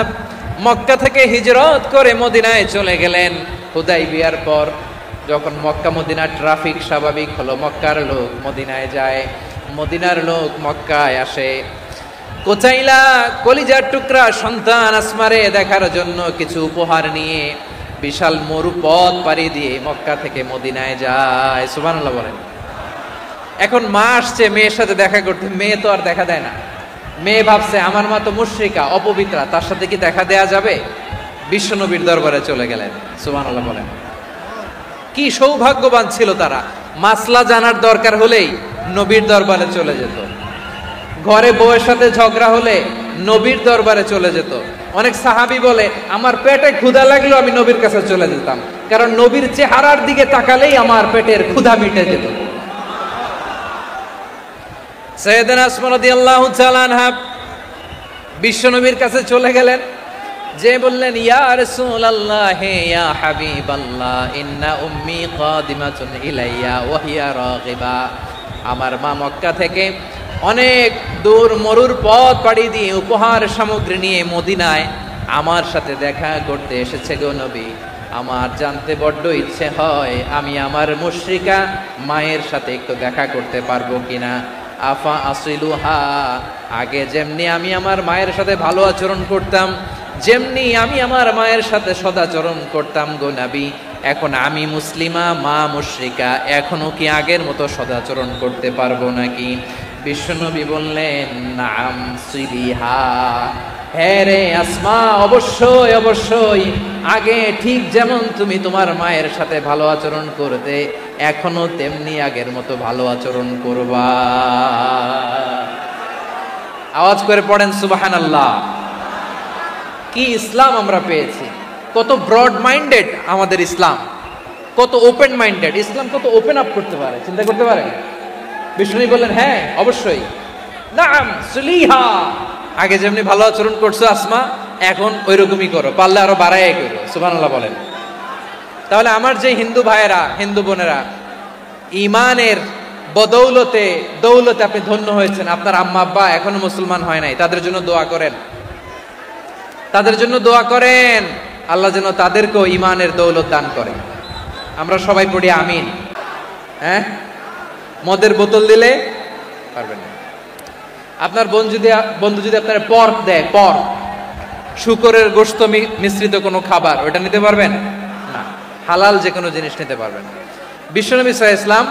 মক্কা থেকে হিজরত করে মদিনায় চলে গেলেন। হুদাইবিয়ার পর যখন মক্কা মদিনার ট্রাফিক স্বাভাবিক হলো, মক্কার লোক মদিনায় যায়, মদিনার লোক মক্কায় আসে। কুতাইলা কলিজার টুকরা সন্তান আসমারে দেখার জন্য কিছু উপহার নিয়ে বিশাল মরু পথ পাড়ি দিয়ে মক্কা থেকে মদিনায় যায়। সুবহানাল্লাহ বলেন। এখন মা আসছে মেয়ের সাথে দেখা করতে, মেয়ে তো আর দেখা দেয় না। মেয়ে ভাবছে আমার মা তো মুশরিকা, অপবিত্রা, তার সাথে কি দেখা দেয়া যাবে? বিশ্বনবীর দরবারে চলে গেলেন। সুবহানাল্লাহ বলেন। কি সৌভাগ্যবান ছিল তারা, মাসলা জানার দরকার হলেই নবীর দরবারে চলে যেত। ঘরে বউয়ের সাথে ঝগড়া হলে নবীর দরবারে চলে যেত। অনেক সাহাবী বলে আমার পেটে ক্ষুধা লাগলো আমি নবীর কাছে চলে যেতাম, কারণ নবীর চেহারার দিকে তাকালেই আমার পেটের ক্ষুধা মিটে যেত। সাইয়েদনা আসমা রাদিয়াল্লাহু তাআলা আনহা বিশ্বনবীর কাছে চলে গেলেন, যে বললেন ইয়া রাসূলুল্লাহ ইয়া হাবিবাল্লাহ ইন্না উম্মি কাদিমাতুন ইলাইয়া ওয়া হিয়া রাগিবা। আমার মা মক্কা থেকে অনেক দূর মরুর পথ পাড়ি দিয়ে উপহার সামগ্রী নিয়ে মদিনায় আমার সাথে দেখা করতে এসেছে গো নবী। আমার জানতে বড্ড ইচ্ছে হয় আমি আমার মুশরিকা মায়ের সাথে একটু দেখা করতে পারবো কিনা। আফা আসিলুহা, আগে যেমনি আমি আমার মায়ের সাথে ভালো আচরণ করতাম, যেমনি আমি আমার মায়ের সাথে সদাচরণ করতাম গো নবী, এখন আমি মুসলিমা মা মুশরিকা, এখনো কি আগের মতো সদাচরণ করতে পারবো নাকি? বিশ্বনবী বললেন নাম সিলিহা, হ্যাঁ রে আসমা, অবশ্যই অবশ্যই, আগে ঠিক যেমন তুমি তোমার মায়ের সাথে ভালো আচরণ করতে এখনো তেমনি আগের মতো ভালো আচরণ করবা। আওয়াজ করে পড়েন সুবহানাল্লাহ। কি ইসলাম আমরা পেয়েছি, কত ব্রড মাইন্ডেড আমাদের ইসলাম, কত ওপেন মাইন্ডেড ইসলাম, কত ওপেন আপ করতে পারে, চিন্তা করতে পারে। বিষ্ণু বললেন হ্যাঁ অবশ্যই, নাম সুলিহা, আগে যেমনি ভালো আচরণ করছো আসমা এখন ওইরকমই করো, পারলে আরো বাড়াই করো। সুবহানাল্লাহ বলেন। তাহলে আমার যে হিন্দু ভাইয়েরা হিন্দু বোনেরা ইমানের বদৌলতে দৌলতে আপনি ধন্য হয়েছেন, আপনার আম্মা আব্বা এখনো মুসলমান হয় নাই, তাদের জন্য দোয়া করেন, তাদের জন্য দোয়া করেন, আল্লাহ যেন তাদেরকেও ইমানের দৌলত দান করে। আমরা সবাই পড়ি আমিন। হ্যাঁ, মদের বোতল দিলে পারবেন না। আপনার বন্ধু যদি আপনার পর্ক দেয়, পর্ক শুকরের গোশত মিশ্রিত কোনো খাবার, ওটা নিতে পারবেন না। হালাল যে কোনো জিনিস নিতে পারবেন। বিশ্বনবী সাল্লাল্লাহু আলাইহি ওয়াসাল্লাম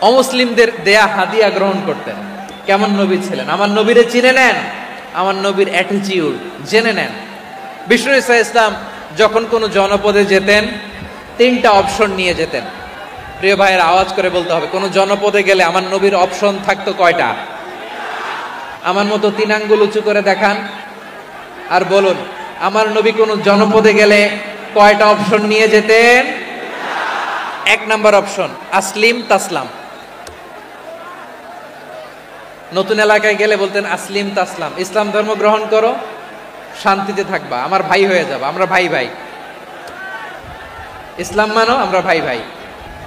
অমুসলিমদের দেয়া হাদিয়া গ্রহণ করতেন। কেমন নবী ছিলেন, আমার নবীরে চিনে নেন, আমার নবীর অ্যাটিটিউড জেনে নেন। বিষ্ণু ঈসা ইসলাম যখন কোনো জনপদে যেতেন 3টা অপশন নিয়ে যেতেন। প্রিয় ভাইয়ের আওয়াজ করে বলতে হবে, কোন জনপদে গেলে আমার নবীর অপশন থাকতো কয়টা? আমার মতো 3 আঙ্গুল উঁচু করে দেখান আর বলুন, আমার নবী কোন জনপদে গেলে কয়টা অপশন নিয়ে যেতেন? 1 নাম্বার অপশন আসলিম তাসলাম। নতুন এলাকায় গেলে বলতেন আসলিম তাসলাম, ইসলাম ধর্ম গ্রহণ করো, শান্তিতে থাকবা, আমার ভাই হয়ে যাবা, আমরা ভাই ভাই, ইসলাম মানো, আমরা ভাই ভাই।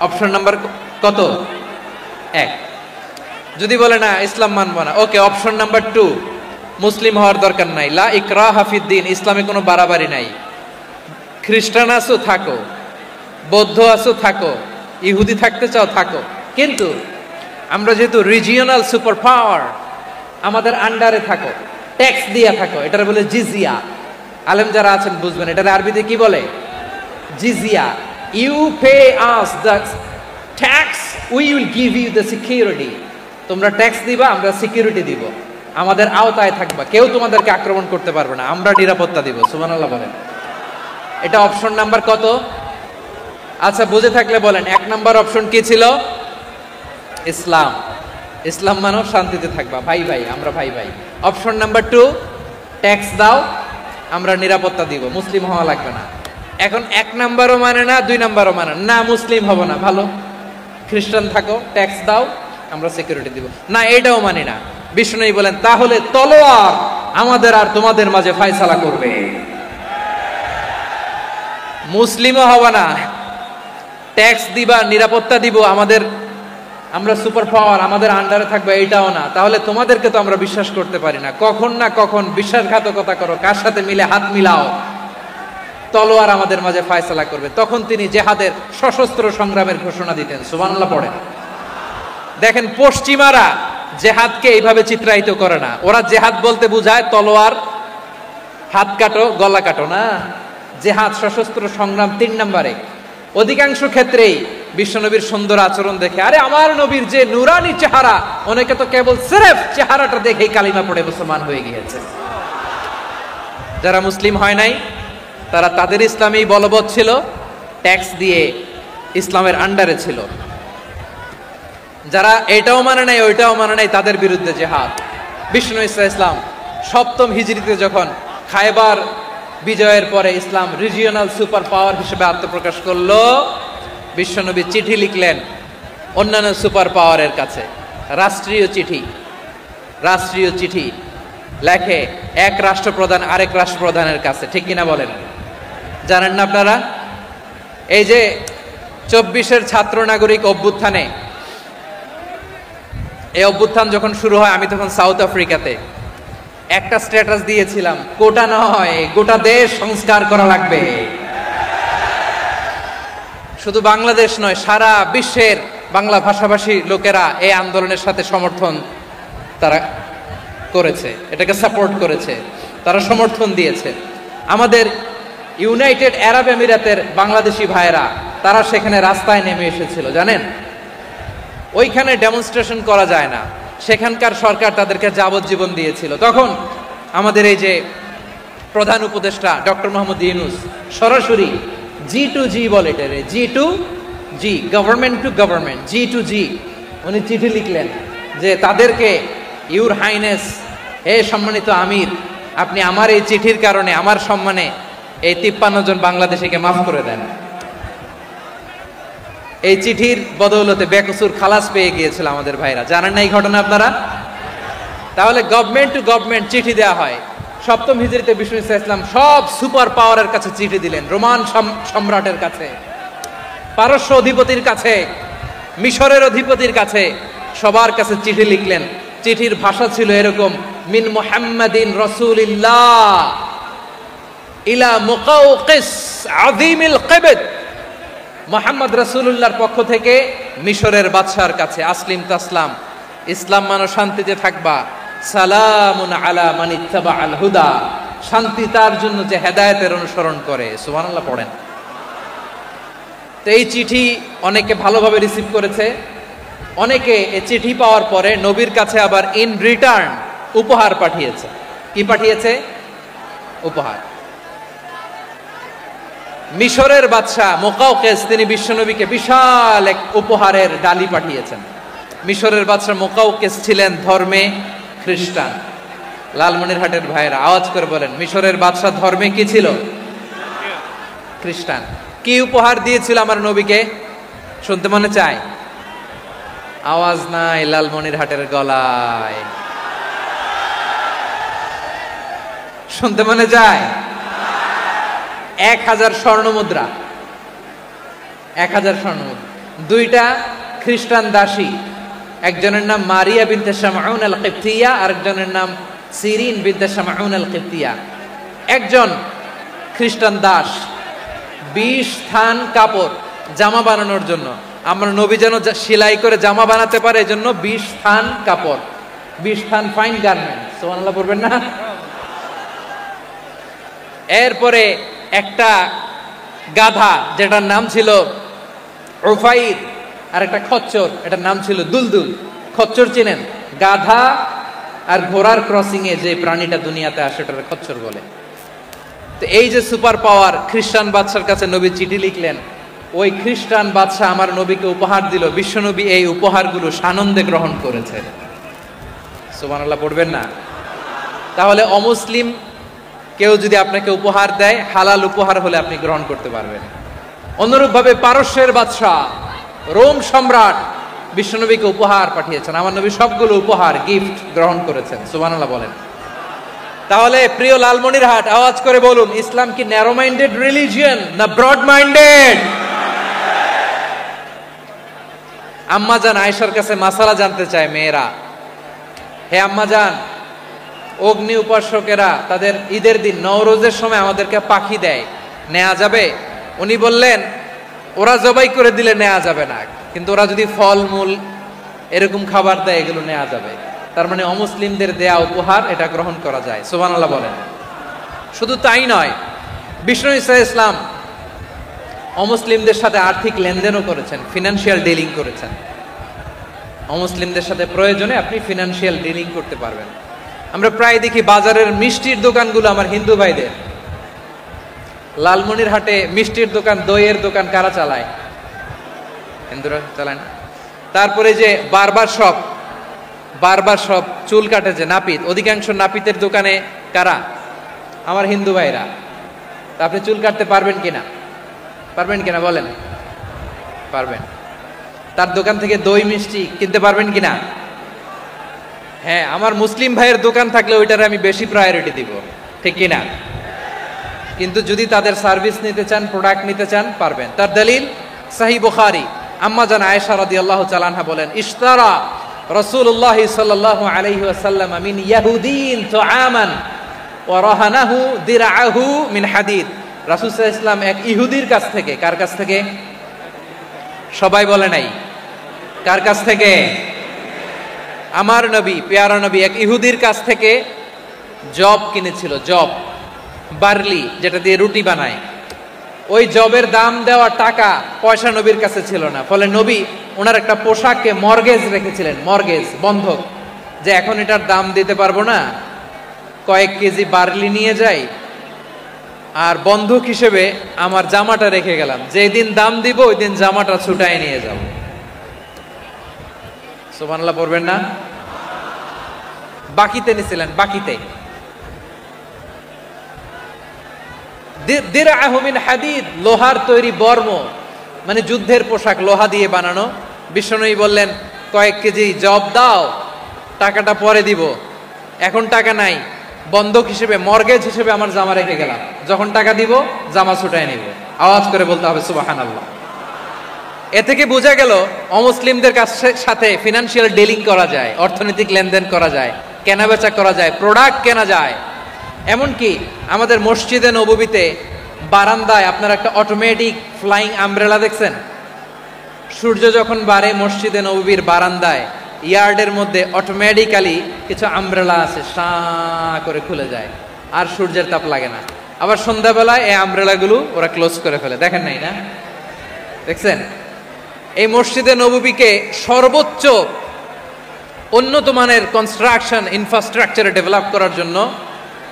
অপশন নাম্বার কত? 1। যদি বলে না ইসলাম মানবো না, ওকে, অপশন নাম্বার 2, মুসলিম হওয়ার দরকার নাই, লা ইকরাহা ফিদ্দিন, ইসলামে কোনো বাড়াবাড়ি নাই, খ্রিস্টান আছো থাকো, বৌদ্ধ আছো থাকো, ইহুদি থাকতে চাও থাকো, কিন্তু আমরা যেহেতু রিজিওনাল সুপার পাওয়ার, আমাদের আন্ডারে থাকো, ট্যাক্স দিয়া থাকো, এটার বলে জিজিয়া। আলেম যারা আছেন বুঝবেন, এটার আরবিতে কি বলে? জিজিয়া। You pay us the tax, we will give you the security. তোমরা ট্যাক্স দিবা, আমরা সিকিউরিটি দিব, আমাদের আওতায় থাকবা, কেউ তোমাদেরকে আক্রমণ করতে পারবে না, আমরা নিরাপত্তা দিব। সুবহানাল্লাহ বলেন। এটা অপশন নাম্বার কত? আচ্ছা, বুঝে থাকলে বলেন 1 নাম্বার অপশন কি ছিল? ইসলাম। ইসলাম মানো, শান্তিতে থাকবা, ভাই ভাই, আমরা ভাই ভাই। অপশন নাম্বার 2, ট্যাক্স দাও, আমরা নিরাপত্তা দিব, মুসলিম হওয়া লাগবে না। এখন 1 নাম্বারও মানে না, 2 নাম্বারও মানে না, মুসলিম হব না, ভালো, খ্রিস্টান থাকো, ট্যাক্স দাও, আমরা সিকিউরিটি দিব না, এটাও মানি না। বিষ্ণু বলেন, তাহলে তলোয়ার আমাদের আর তোমাদের মাঝে ফয়সালা করবে, মুসলিমও হব না, ট্যাক্স দিবা, নিরাপত্তা দিব, আমরা সুপার পাওয়ার, আমাদের আন্ডারে থাকবে, এটাও না, তাহলে তোমাদেরকে তো আমরা বিশ্বাস করতে পারি না, কখন না কখন বিশ্বাসঘাতকতা করো, কার সাথে মিলে হাত মিলাও, তলোয়ার আমাদের মাঝে ফয়সালা করবে। তখন তিনি জেহাদের সশস্ত্র সংগ্রামের ঘোষণা দিতেন। সুবহানাল্লাহ পড়েন। দেখেন, পশ্চিমারা জেহাদকে এইভাবে চিত্রায়িত করে না, ওরা জেহাদ বলতে বুঝায় তলোয়ার, হাত কাটো, গলা কাটো, না, জেহাদ সশস্ত্র সংগ্রাম 3 নম্বরে। অধিকাংশ ক্ষেত্রেই বিশ্বনবীর সুন্দর আচরণ দেখে, আরে আমার নবীর যে নুরানি চেহারা, অনেকে তো কেবল সিরেফ চেহারাটা দেখেই কালিমা পড়ে মুসলমান হয়ে গিয়েছে। যারা মুসলিম হয় নাই তারা তাদের ইসলামেই বলবৎ ছিল, ট্যাক্স দিয়ে ইসলামের আন্ডারে ছিল। যারা এটাও মানে নাই ওইটাও মানে নাই, তাদের বিরুদ্ধে জেহাদ। বিষ্ণু ঈসা ইসলাম 7ম হিজরিতে যখন খায়বার বিজয়ের পরে ইসলাম রিজিওনাল সুপার পাওয়ার হিসেবে আত্মপ্রকাশ করলো, বিশ্বনবী চিঠি লিখলেন অন্যান্য সুপার পাওয়ারের কাছে, রাষ্ট্রীয় চিঠি লেখে এক রাষ্ট্রপ্রধান আরেক রাষ্ট্রপ্রধানের কাছে, ঠিক কিনা বলেন? জানেন না আপনারা? এই যে 24-এর ছাত্র নাগরিক অভ্যুত্থানে, এই অভ্যুত্থান যখন শুরু হয়, আমি তখন সাউথ আফ্রিকাতে, একটা স্ট্যাটাস দিয়েছিলাম, কোটা নয় গোটা দেশ সংস্কার করা লাগবে। শুধু বাংলাদেশ নয়, সারা বিশ্বের বাংলা ভাষাভাষী লোকেরা এই আন্দোলনের সাথে সমর্থন তারা করেছে, এটাকে সাপোর্ট করেছে, তারা সমর্থন দিয়েছে। আমাদের ইউনাইটেড আরব আমিরাতের বাংলাদেশি ভাইয়েরা, তারা সেখানে রাস্তায় নেমে এসেছিল, জানেন? ওইখানে ডেমনস্ট্রেশন করা যায় না, সেখানকার সরকার তাদেরকে যাবজ্জীবন দিয়েছিল। তখন আমাদের এই যে প্রধান উপদেষ্টা ডক্টর মোহাম্মদ ইউনূস সরাসরি G2G বলে, এটারে G2G, government to government, G2G, উনি চিঠি লিখলেন যে তাদেরকে, ইউর হাইনেস, হে সম্মানিত আমির, আপনি আমার এই চিঠির কারণে আমার সম্মানে এই 53 জন বাংলাদেশিকে মাফ করে দেন। এই চিঠির বদৌলতে বেকসুর খালাস পেয়ে গিয়েছিল আমাদের ভাইরা। জানেন না এই ঘটনা আপনারা? তাহলে গভর্নমেন্ট টু গভর্নমেন্ট চিঠি দেওয়া হয়। 7ম হিজরিতে বিষ্ণু ঈসা ইসলাম সব সুপার পাওয়ারের কাছে চিঠি দিলেন, রোমান সম্রাটের কাছে, পারস্য অধিপতির কাছে, মিশরের অধিপতির কাছে, সবার কাছে চিঠি লিখলেন। চিঠির ভাষা ছিল এরকম, মিন মুহাম্মাদিন রাসূলিল্লাহ ইলা মুকাওকিস আযীমিল কিবত, মুহাম্মদ রাসূলুল্লাহর পক্ষ থেকে মিশরের বাদশার কাছে, আসলিম তাসলাম, ইসলাম মানো, শান্তিতে থাকবা, সালামুন আলা মান ইত্তাবাআল হুদা, শান্তি তার জন্য যে হেদায়েতের অনুসরণ করে। সুবহানাল্লাহ পড়েন। তো এই চিঠি অনেকে ভালোভাবে রিসিভ করেছে, অনেকে এই চিঠি পাওয়ার পরে নবীর কাছে আবার ইন রিটার্ন উপহার পাঠিয়েছে। কি পাঠিয়েছে? উপহার। মিশরের বাদশাহ মুকাওকেস তিনি বিশ্বনবীকে বিশাল এক উপহারের ডালি পাঠিয়েছেন। মিশরের বাদশাহ মুকাওকেস ছিলেন ধর্মে খ্রিস্টান। লালমনিরহাটের ভাইয়েরা আওয়াজ করে বলেন, মিশরের বাদশাহ ধর্মে কি ছিল? খ্রিস্টান। কি উপহার দিয়েছিল আমার নবীকে? শুনতে মনে চায়? আওয়াজ নাই লালমনিরহাটের গলায়, শুনতে মনে যায়? 1000 স্বর্ণ মুদ্রা, 1000 স্বর্ণ মুদ্রা। 2টা খ্রিস্টান দাসী, একজনের নাম মারিয়া বিনতে শামউন আল কিবতিয়া, আরেকজনের নাম সিরিন বিনতে শামউন আল কিবতিয়া। একজন খ্রিস্টান দাস 20 থান কাপড় জামা বানানোর জন্য, আমরা নবী যেন সেলাই করে জামা বানাতে পারে এজন্য 20 থান কাপড়, 20 থান ফাইন গার্মেন্ট, সুবহানাল্লাহ পড়বেন না? এরপরে একটা গাধা যেটার নাম ছিল উফাইর, আর একটা খচ্চর এটার নাম ছিল দুলদুল। খচ্চর চিনেন? গাধা আর ঘোড়ার ক্রসিং এ যে প্রাণীটা দুনিয়াতে আসে ওটার খচ্চর বলে। তো এই যে সুপার পাওয়ার খ্রিস্টান বাদশার কাছে নবী চিঠি লিখলেন, ওই খ্রিস্টান বাদশা আমার নবীকে উপহার দিল। বিশ্বনবী এই উপহারগুলো সানন্দে গ্রহণ করেছে। সুবহানাল্লাহ পড়বেন না? তাহলে অমুসলিম কেউ যদি আপনাকে উপহার দেয়, হালাল উপহার হলে আপনি গ্রহণ করতে পারবেন। অনুরূপভাবে পারস্যের বাদশা রোম সম্রাট বিশ্বনবীকে উপহার পাঠিয়েছেন। আমার নবী সবগুলো উপহার গিফট গ্রহণ করেছেন। সুবহানাল্লাহ বলেন। তাহলে প্রিয় লালমনিরহাট আওয়াজ করে বলুন, ইসলাম কি ন্যারো মাইন্ডেড রিলিজিয়ন না ব্রড মাইন্ডেড? আম্মাজান আয়েশার কাছে মাসালা জানতে চায় মেয়েরা, হে আম্মাজান, অগ্নি উপাসকেরা তাদের ঈদের দিন নওরোজের সময় আমাদেরকে পাখি দেয়, নেওয়া যাবে? উনি বললেন, ওরা জবাই করে দিলে নেওয়া যাবে না, কিন্তু ওরা যদি ফলমূল এরকম খাবার দেয় এগুলো নেওয়া যাবে। তার মানে অমুসলিমদের দেয়া উপহার এটা গ্রহণ করা যায়। সুবহানাল্লাহ বলেন। শুধু তাই নয়, বিষ্ণু ঈসা ইসলাম অমুসলিমদের সাথে আর্থিক লেনদেনও করেছেন, ফিনান্সিয়াল ডিলিং করেছেন। অমুসলিমদের সাথে প্রয়োজনে আপনি ফিনান্সিয়াল ডিলিং করতে পারবেন। আমরা প্রায় দেখি বাজারের মিষ্টির দোকানগুলো আমার হিন্দু ভাইদের। লালমনিরহাটে মিষ্টির দোকান, দইয়ের দোকান কারা চালায়? হিন্দুরা চালায় না। তারপরে যে বারবার শপ, চুল কাটে যে নাপিত, অধিকাংশ নাপিতের দোকানে কারা? আমার হিন্দু ভাইরা। তা আপনি চুল কাটতে পারবেন কিনা? পারবেন কিনা বলেন? পারবেন। তার দোকান থেকে দই মিষ্টি কিনতে পারবেন কিনা? হ্যাঁ, আমার মুসলিম ভাইয়ের দোকান থাকলে ওইটারে আমি বেশি প্রায়োরিটি দিব, ঠিক কিনা? কিন্তু যদি তাদের সার্ভিস নিতে চান, প্রোডাক্ট নিতে চান, পারবেন। তার দলিল সহিহ বুখারী, আম্মা জান আয়েশা রাদিয়াল্লাহু তাআলা আনহা বলেন, ইশতারা রাসূলুল্লাহ সাল্লাল্লাহু আলাইহি ওয়াসাল্লাম মিন ইয়াহুদিন তুআমান ওয়া রাহানাহু দিরআহু মিন হাদিদ। রাসূল সাল্লাল্লাহু আলাইহি ওয়াসাল্লাম এক ইহুদির কাছ থেকে, কার কাছ থেকে? সবাই বলে নাই, কার কাছ থেকে? আমার নবী, পেয়ারা নবী এক ইহুদির কাছ থেকে জব কিনেছিল। জব, বার্লি, যেটা দিয়ে রুটি বানায়। ওই জবের দাম দেওয়া টাকা পয়সা নবীর কাছে ছিল না। ফলে নবী ওনার একটা পোশাককে মর্গেজ রেখেছিলেন, মর্গেজ, বন্ধক, যে এখন এটার দাম দিতে পারবো না, কয়েক কেজি বার্লি নিয়ে যাই আর বন্ধক হিসেবে আমার জামাটা রেখে গেলাম, যেদিন দাম দিব ওই দিন জামাটা ছুটায় নিয়ে যাব। সুবহানাল্লাহ পড়বেন না? বাকিতে নিছিলেন, বাকিতে। দিরআহু মিন হাদিদ, লোহার তৈরি বর্ম, মানে যুদ্ধের পোশাক, লোহা দিয়ে বানানো। বিশ্বনবী বললেন, কয়েক কেজি জব দাও, টাকাটা পরে দিব, এখন টাকা নাই, বন্ধক হিসেবে, মর্গেজ হিসেবে আমার জামা রেখে গেলাম, যখন টাকা দিব জামা ছুটায় নিব। আওয়াজ করে বলতে হবে সুবহানাল্লাহ। এ থেকে বোঝা গেল অমুসলিমদের সাথে ফিনান্সিয়াল ডিলিং করা যায়, অর্থনৈতিক লেনদেন করা যায়, কেনাবেচা করা যায়, প্রোডাক্ট কেনা যায়। এমনকি আমাদের মসজিদে নববীতে বারান্দায় আপনারা একটা অটোমেটিক ফ্লাইং আমব্রেলা দেখছেন? সূর্য যখন বাড়ে মসজিদে নববীর বারান্দায় ইয়ার্ডের মধ্যে অটোমেটিক্যালি কিছু আমব্রেলা আছে, সাঁ করে খুলে যায়, আর সূর্যের তাপ লাগে না। আবার সন্ধ্যাবেলায় এই আমব্রেলাগুলো ওরা ক্লোজ করে ফেলে, দেখেন নাই না? দেখছেন? এই মসজিদে নববীকে সর্বোচ্চ উন্নত মানের কনস্ট্রাকশন ইনফ্রাস্ট্রাকচারে ডেভেলপ করার জন্য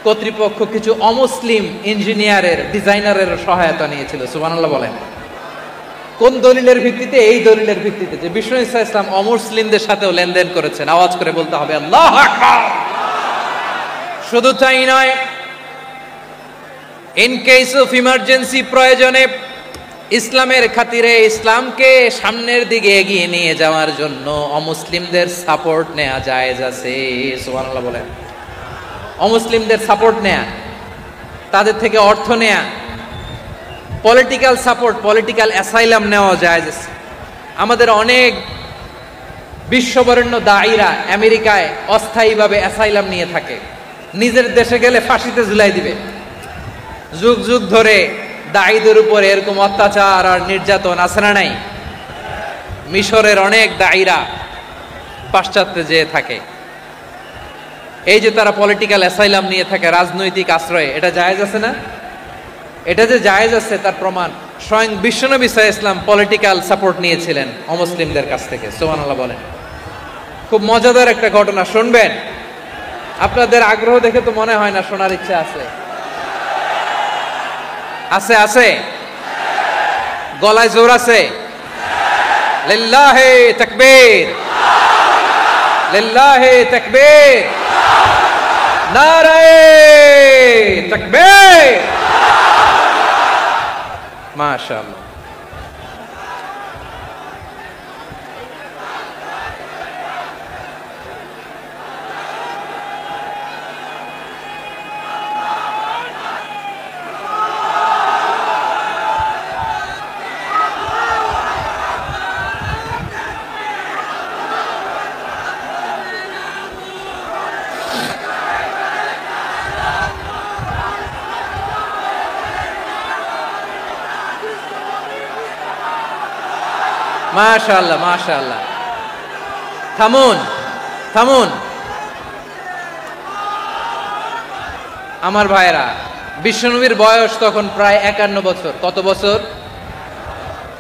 কর্তৃপক্ষ কিছু অমুসলিম ইঞ্জিনিয়ারের ডিজাইনারের সহায়তা নিয়েছিল। সুবহানাল্লাহ বলেন। কোন দলিলের ভিত্তিতে? এই দলিলের ভিত্তিতে যে বিষ্ণু ঈসা ইসলাম অমুসলিমদের সাথেও লেনদেন করেছেন। আওয়াজ করে বলতে হবে আল্লাহু আকবার। শুধু তাই নয়, ইন কেস অফ ইমার্জেন্সি, প্রয়োজনে ইসলামের খাতিরে ইসলামকে সামনের দিকে এগিয়ে নিয়ে যাওয়ার জন্য অমুসলিমদের সাপোর্ট নেওয়া জায়েজ আছে। সুবহানাল্লাহ বলেন। অমুসলিমদের সাপোর্ট নেয়া, তাদের থেকে অর্থ নেয়া, পলিটিক্যাল সাপোর্ট, পলিটিক্যাল অ্যাসাইলাম নেওয়া জায়েজ আছে। আমাদের অনেক বিশ্ববরেণ্য দায়ীরা আমেরিকায় অস্থায়ীভাবে অ্যাসাইলাম নিয়ে থাকে, নিজের দেশে গেলে ফাঁসিতে ঝুলাই দিবে। যুগ যুগ ধরে দায়ীদের উপর এরকম অত্যাচার আর নির্যাতন আছে না নাই? মিশরের অনেক দায়ীরা পাশ্চাত্যে যেয়ে থাকে। এই যে তারা পলিটিক্যাল অ্যাসাইলাম নিয়ে থাকে, রাজনৈতিক আশ্রয়, এটা জায়েজ আছে না? এটা যে জায়েজ আছে তার প্রমাণ স্বয়ং বিশ্বনবী সাল্লাল্লাহু আলাইহি ওয়াসাল্লাম পলিটিক্যাল সাপোর্ট নিয়েছিলেন অমুসলিমদের কাছ থেকে। সুবহানাল্লাহ বলেন। খুব মজাদার একটা ঘটনা, শুনবেন? আপনাদের আগ্রহ দেখে তো মনে হয় না শোনার ইচ্ছা আছে। আছে আছে, গলায় জোর আছে। লিল্লাহি তাকবীর, লিল্লাহি তাকবীর, নারায়ে তাকবীর। মাশাআল্লাহ। মাশাআল্লাহ মাশাআল্লাহ। থামুন থামুন আমার ভাইরা। বিশ্বনবীর বয়স তখন প্রায় 51 বছর। কত বছর?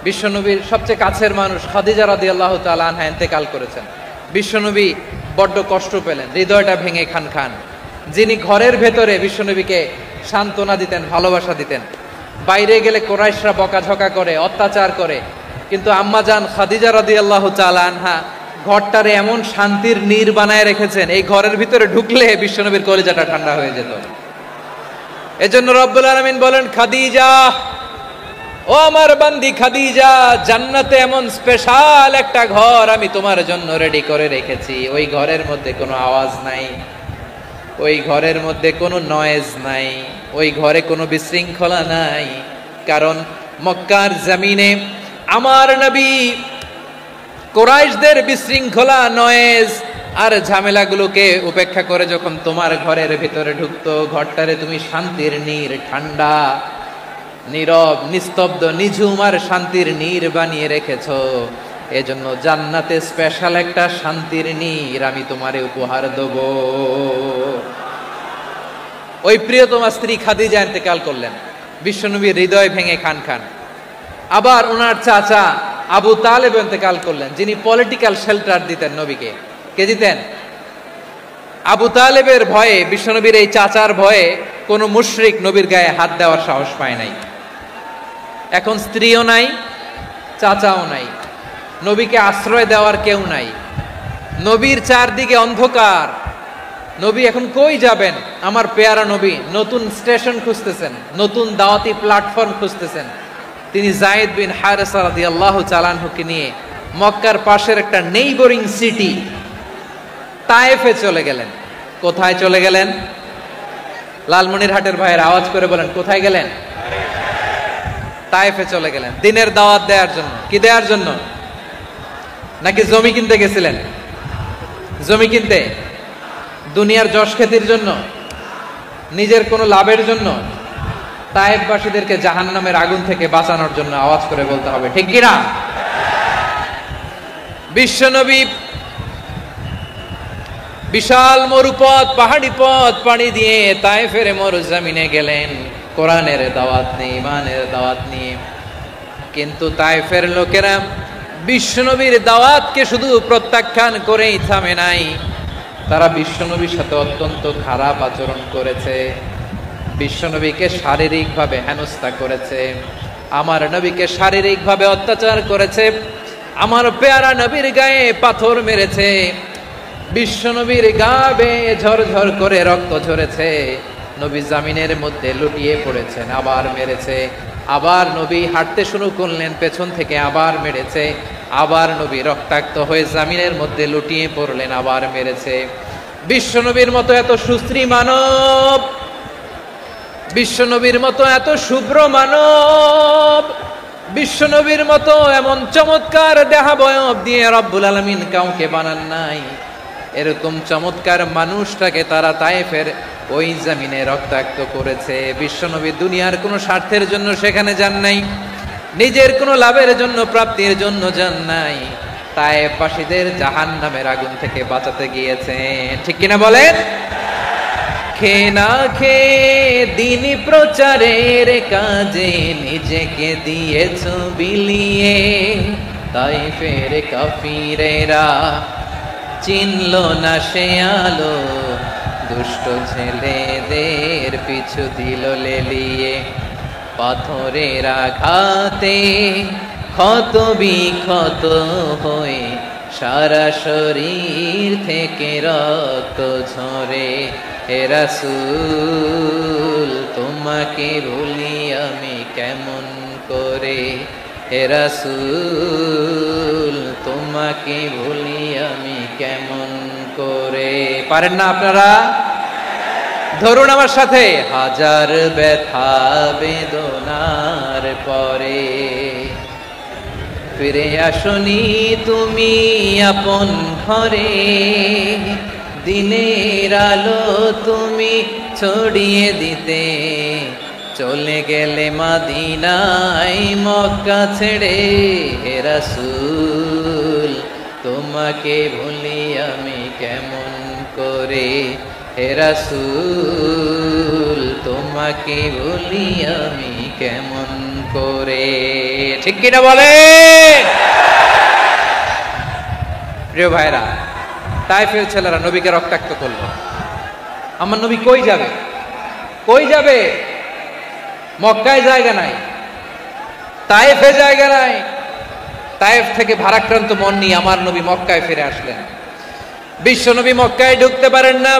বিশ্বনবীর সবচেয়ে কাছের মানুষ খাদিজা রাদিয়াল্লাহু তাআলা আনহা ইন্তেকাল করেছেন। বিশ্বনবী বড্ড কষ্ট পেলেন, হৃদয়টা ভেঙে খান খান। যিনি ঘরের ভেতরে বিশ্বনবীকে সান্ত্বনা দিতেন, ভালোবাসা দিতেন, বাইরে গেলে কুরাইশরা বকাঝকা করে, অত্যাচার করে, কিন্তু আম্মাজান খাদিজা রাদিয়াল্লাহু তাআলা আনহা ঘরটারে এমন শান্তির নীড় বানায় রেখেছেন, এই ঘরের ভিতরে ঢুকলে বিশ্বনবীর কলিজাটা ঠান্ডা হয়ে যেত। এজন্য রব্বুল আলামিন বলেন, খাদিজা, ও আমার বান্দি খাদিজা, জান্নাতে এমন স্পেশাল একটা ঘর আমি তোমার জন্য রেডি করে রেখেছি। ওই ঘরের মধ্যে কোনো আওয়াজ নাই, ওই ঘরের মধ্যে কোনো নয়েজ নাই, ওই ঘরে কোনো বিশৃঙ্খলা নাই। কারণ মক্কার জমিনে আমার নবী কুরাইশদের বিশৃঙ্খলা, নয়েজ আর ঝামেলাগুলোকে উপেক্ষা করে যখন তোমার ঘরের ভিতরে ঢুকতো, ঘরটারে তুমি শান্তির নীড়, ঠান্ডা, নীরব, নিস্তব্ধ, নিঝুম আর শান্তির নীড় বানিয়ে রেখেছো। এজন্য জান্নাতে স্পেশাল একটা শান্তির নীড় আমি তোমারে উপহার দেব। ওই প্রিয়তমা স্ত্রী খাদিজা ইন্তেকাল করলেন, বিশ্বনবীর হৃদয় ভেঙে খান খান। আবার ওনার চাচা আবু তালেব ইন্তেকাল করলেন, যিনি পলিটিক্যাল শেল্টার দিতেন নবীকে। কে দিতেন? আবু তালেবের ভয়ে, বিশ্বনবীর এই চাচার ভয়ে কোনো মুশরিক নবীর গায়ে হাত দেওয়ার সাহস পায় নাই। এখন স্ত্রীও নাই, চাচাও নাই, নবীকে আশ্রয় দেওয়ার কেউ নাই। নবীর চারদিকে অন্ধকার। নবী এখন কই যাবেন? আমার পেয়ারা নবী নতুন স্টেশন খুঁজতেছেন, নতুন দাওয়াতি প্ল্যাটফর্ম খুঁজতেছেন। তিনি যায়েদ বিন হারেসা রাদিয়াল্লাহু তাআলা আনহুকে নিয়ে মক্কার পাশের একটা নেইবরিং সিটি তায়েফে চলে গেলেন। কোথায় চলে গেলেন? লালমনিরহাটের ভাইয়ের আওয়াজ করে বলেন, কোথায় গেলেন? তায়েফে চলে গেলেন দিনের দাওয়াত দেওয়ার জন্য। কি দেওয়ার জন্য? নাকি জমি কিনতে গেছিলেন? জমি কিনতে? দুনিয়ার যশ খ্যাতির জন্য? নিজের কোনো লাভের জন্য? তায়েফবাসীদেরকে জাহান্নামের আগুন থেকে বাঁচানোর জন্য। আওয়াজ করে বলতে হবে ঠিক কিনা? বিশ্বনবী বিশাল মরুপথ, পাহাড়ি পথ পাড়ি দিয়ে তায়েফের মরুজমিনে গেলেন কোরআনের দাওয়াত নিয়ে, ইমানের দাওয়াত নিয়ে। কিন্তু তায়েফের লোকেরা বিশ্বনবীর দাওয়াতকে শুধু প্রত্যাখ্যান করেই থামে নাই, তারা বিশ্বনবীর সাথে অত্যন্ত খারাপ আচরণ করেছে, বিশ্বনবীকে শারীরিকভাবে হেনস্থা করেছে, আমার নবীকে শারীরিকভাবে অত্যাচার করেছে, আমার পেয়ারা নবীর গায়ে পাথর মেরেছে, বিশ্বনবীর গা বেয়ে ঝরঝর করে রক্ত ঝরেছে, নবী জামিনের মধ্যে লুটিয়ে পড়েছেন, আবার মেরেছে, আবার নবী হাঁটতে শুরু করলেন, পেছন থেকে আবার মেরেছে, আবার নবী রক্তাক্ত হয়ে জামিনের মধ্যে লুটিয়ে পড়লেন, আবার মেরেছে। বিশ্বনবীর মতো এত সুশ্রী মানব, বিশ্বনবীর মতো এত শুভ্র মানব, বিশ্বনবীর মতো এমন চমৎকার দেহাবয়ব দিয়ে রব্বুল আলামিন কাউকে বানান নাই। এরকম চমৎকার মানুষটাকে তারা তায়েফের ওই জমিনে রক্তাক্ত করেছে। বিশ্বনবী দুনিয়ার কোনো স্বার্থের জন্য সেখানে যান নাই, নিজের কোনো লাভের জন্য, প্রাপ্তির জন্য যান নাই, তায়েফবাসীদের জাহান্নামের আগুন থেকে বাঁচাতে গিয়েছেন। ঠিক কিনা বলেন? খেয়ে না খেয়ে দিনী প্রচারের কাজে নিজেকে দিয়েছ বিলিয়ে, তায়েফের কাফিরেরা চিনল না সে আলো, দুষ্ট ছেলেদের পিছু দিল লেলিয়ে, পাথরের আঘাতে ক্ষত বিক্ষত হয়ে সারা শরীর থেকে রক্ত ঝরে। হে রাসূল তোমাকে ভুলি আমি কেমন করে, হে রাসূল তোমাকে ভুলি আমি কেমন করে। পারেন না আপনারা? ধরুন আমার সাথে, হাজার ব্যথা বেদনার পরে ফিরে আসনি তুমি আপন ঘরে, দিনের আলো তুমি ছড়িয়ে দিতে, চলে গেলে মদিনায় মক্কা ছেড়ে। হে রাসূল তোমাকে ভুলি আমি কেমন করে, হে রাসূল তোমাকে ভুলি আমি কেমন করে। ঠিক কিনা বলে? প্রিয় ভাইরা, তায়েফের ছেলেরা নবীকে রক্তাক্ত করলো। আমার নবী কই যাবে? কই যাবে? মক্কায় জায়গা নাই, তায়েফে জায়গা নাই। তায়েফ থেকে ভারাক্রান্ত মন নিয়ে আমার নবী মক্কায় ফিরে আসলেন। বিশ্ব নবী মক্কায় ঢুকতে পারেন না।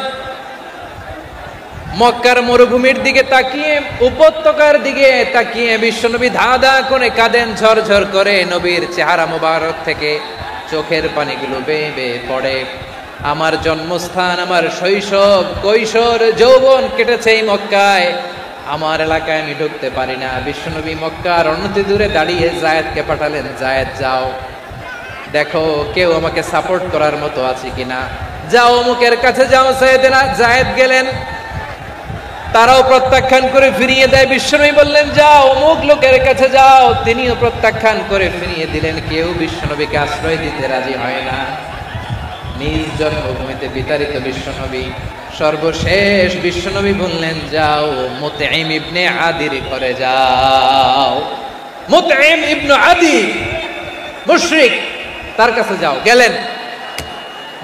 মক্কার মরুভূমির দিকে তাকিয়ে, উপত্যকার দিকে তাকিয়ে বিশ্বনবী ধা ধা করে কাঁদেন, ঝরঝর করে নবীর চেহারা মোবারক থেকে চোখের পানিগুলো বেয়ে বেয়ে পড়ে। আমার জন্মস্থান, আমার শৈশব, কৈশোর, যৌবন কেটেছে এই মক্কায়, আমার এলাকায় আমি ঢুকতে পারি না। বিশ্বনবী মক্কার অনতি দূরে দাঁড়িয়ে জায়েদকে পাঠালেন, জায়েদ যাও দেখো কেউ আমাকে সাপোর্ট করার মতো আছে কিনা, যাও অমুকের কাছে যাও। জায়েদ গেলেন, তারাও প্রত্যাখ্যান করে ফিরিয়ে দেয়। বিশ্বনবী বললেন যাও অমুক লোকের কাছে যাও, তিনিও প্রত্যাখ্যান করে ফিরিয়ে দিলেন। কেউ বিশ্বনবীকে আশ্রয় দিতে রাজি হয় না। নিজ জন্মভূমিতে বিতাড়িত বিশ্বনবী, সর্বশেষ বিশ্বনবী বললেন যাও মুতঈম ইবনে আদির ঘরে যাও। মুতঈম ইবনে আদি মুশরিক, তার কাছে যাও। গেলেন,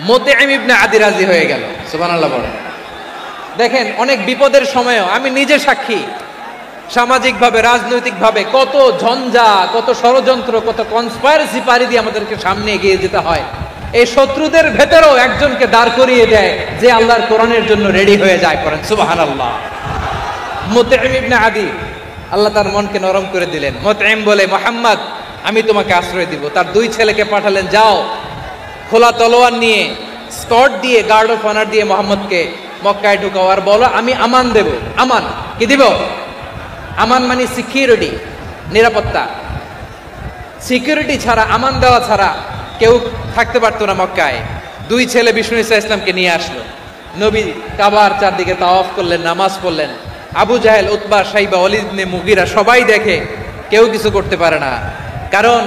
মুতঈম ইবনে আদি রাজি হয়ে গেল। সুবহানাল্লাহ বলেন। দেখেন, অনেক বিপদের সময়ও আমি নিজে সাক্ষী, সামাজিকভাবে, রাজনৈতিকভাবে কত ঝঞ্ঝা, কত ষড়যন্ত্র, কত কনস্পাইরেসি পাড়ি দিয়ে আমাদেরকে সামনে এগিয়ে যেতে হয়। এই শত্রুদের ভেতরেও একজনকে দাঁড় করিয়ে দেয় যে আল্লাহর কোরআনের জন্য রেডি হয়ে যায়। করেন সুবহানাল্লাহ। মুতঈম ইবনে আদি, আল্লাহ তার মনকে নরম করে দিলেন। মুতঈম বলে, মুহাম্মদ আমি তোমাকে আশ্রয় দিব। তার দুই ছেলেকে পাঠালেন, যাও খোলা তলোয়ার নিয়ে, স্কট দিয়ে, গার্ড অফ অনার দিয়ে মুহাম্মদকে মক্কায় ঢুকাও, আর বলো আমি আমান দেব। আমান কি দিব? আমান মানে সিকিউরিটি, নিরাপত্তা। সিকিউরিটি ছাড়া, আমান দেওয়া ছাড়া কেউ থাকতে পারতো না মক্কায়। দুই ছেলে বিষ্ণু ইসা ইসলামকে নিয়ে আসলো। নবী কাবার চারদিকে তাওয়াফ করলেন, নামাজ পড়লেন। আবু জাহেল, উতবা, সাইবা, ওয়ালিদ ইবনে মুগিরা সবাই দেখে, কেউ কিছু করতে পারে না। কারণ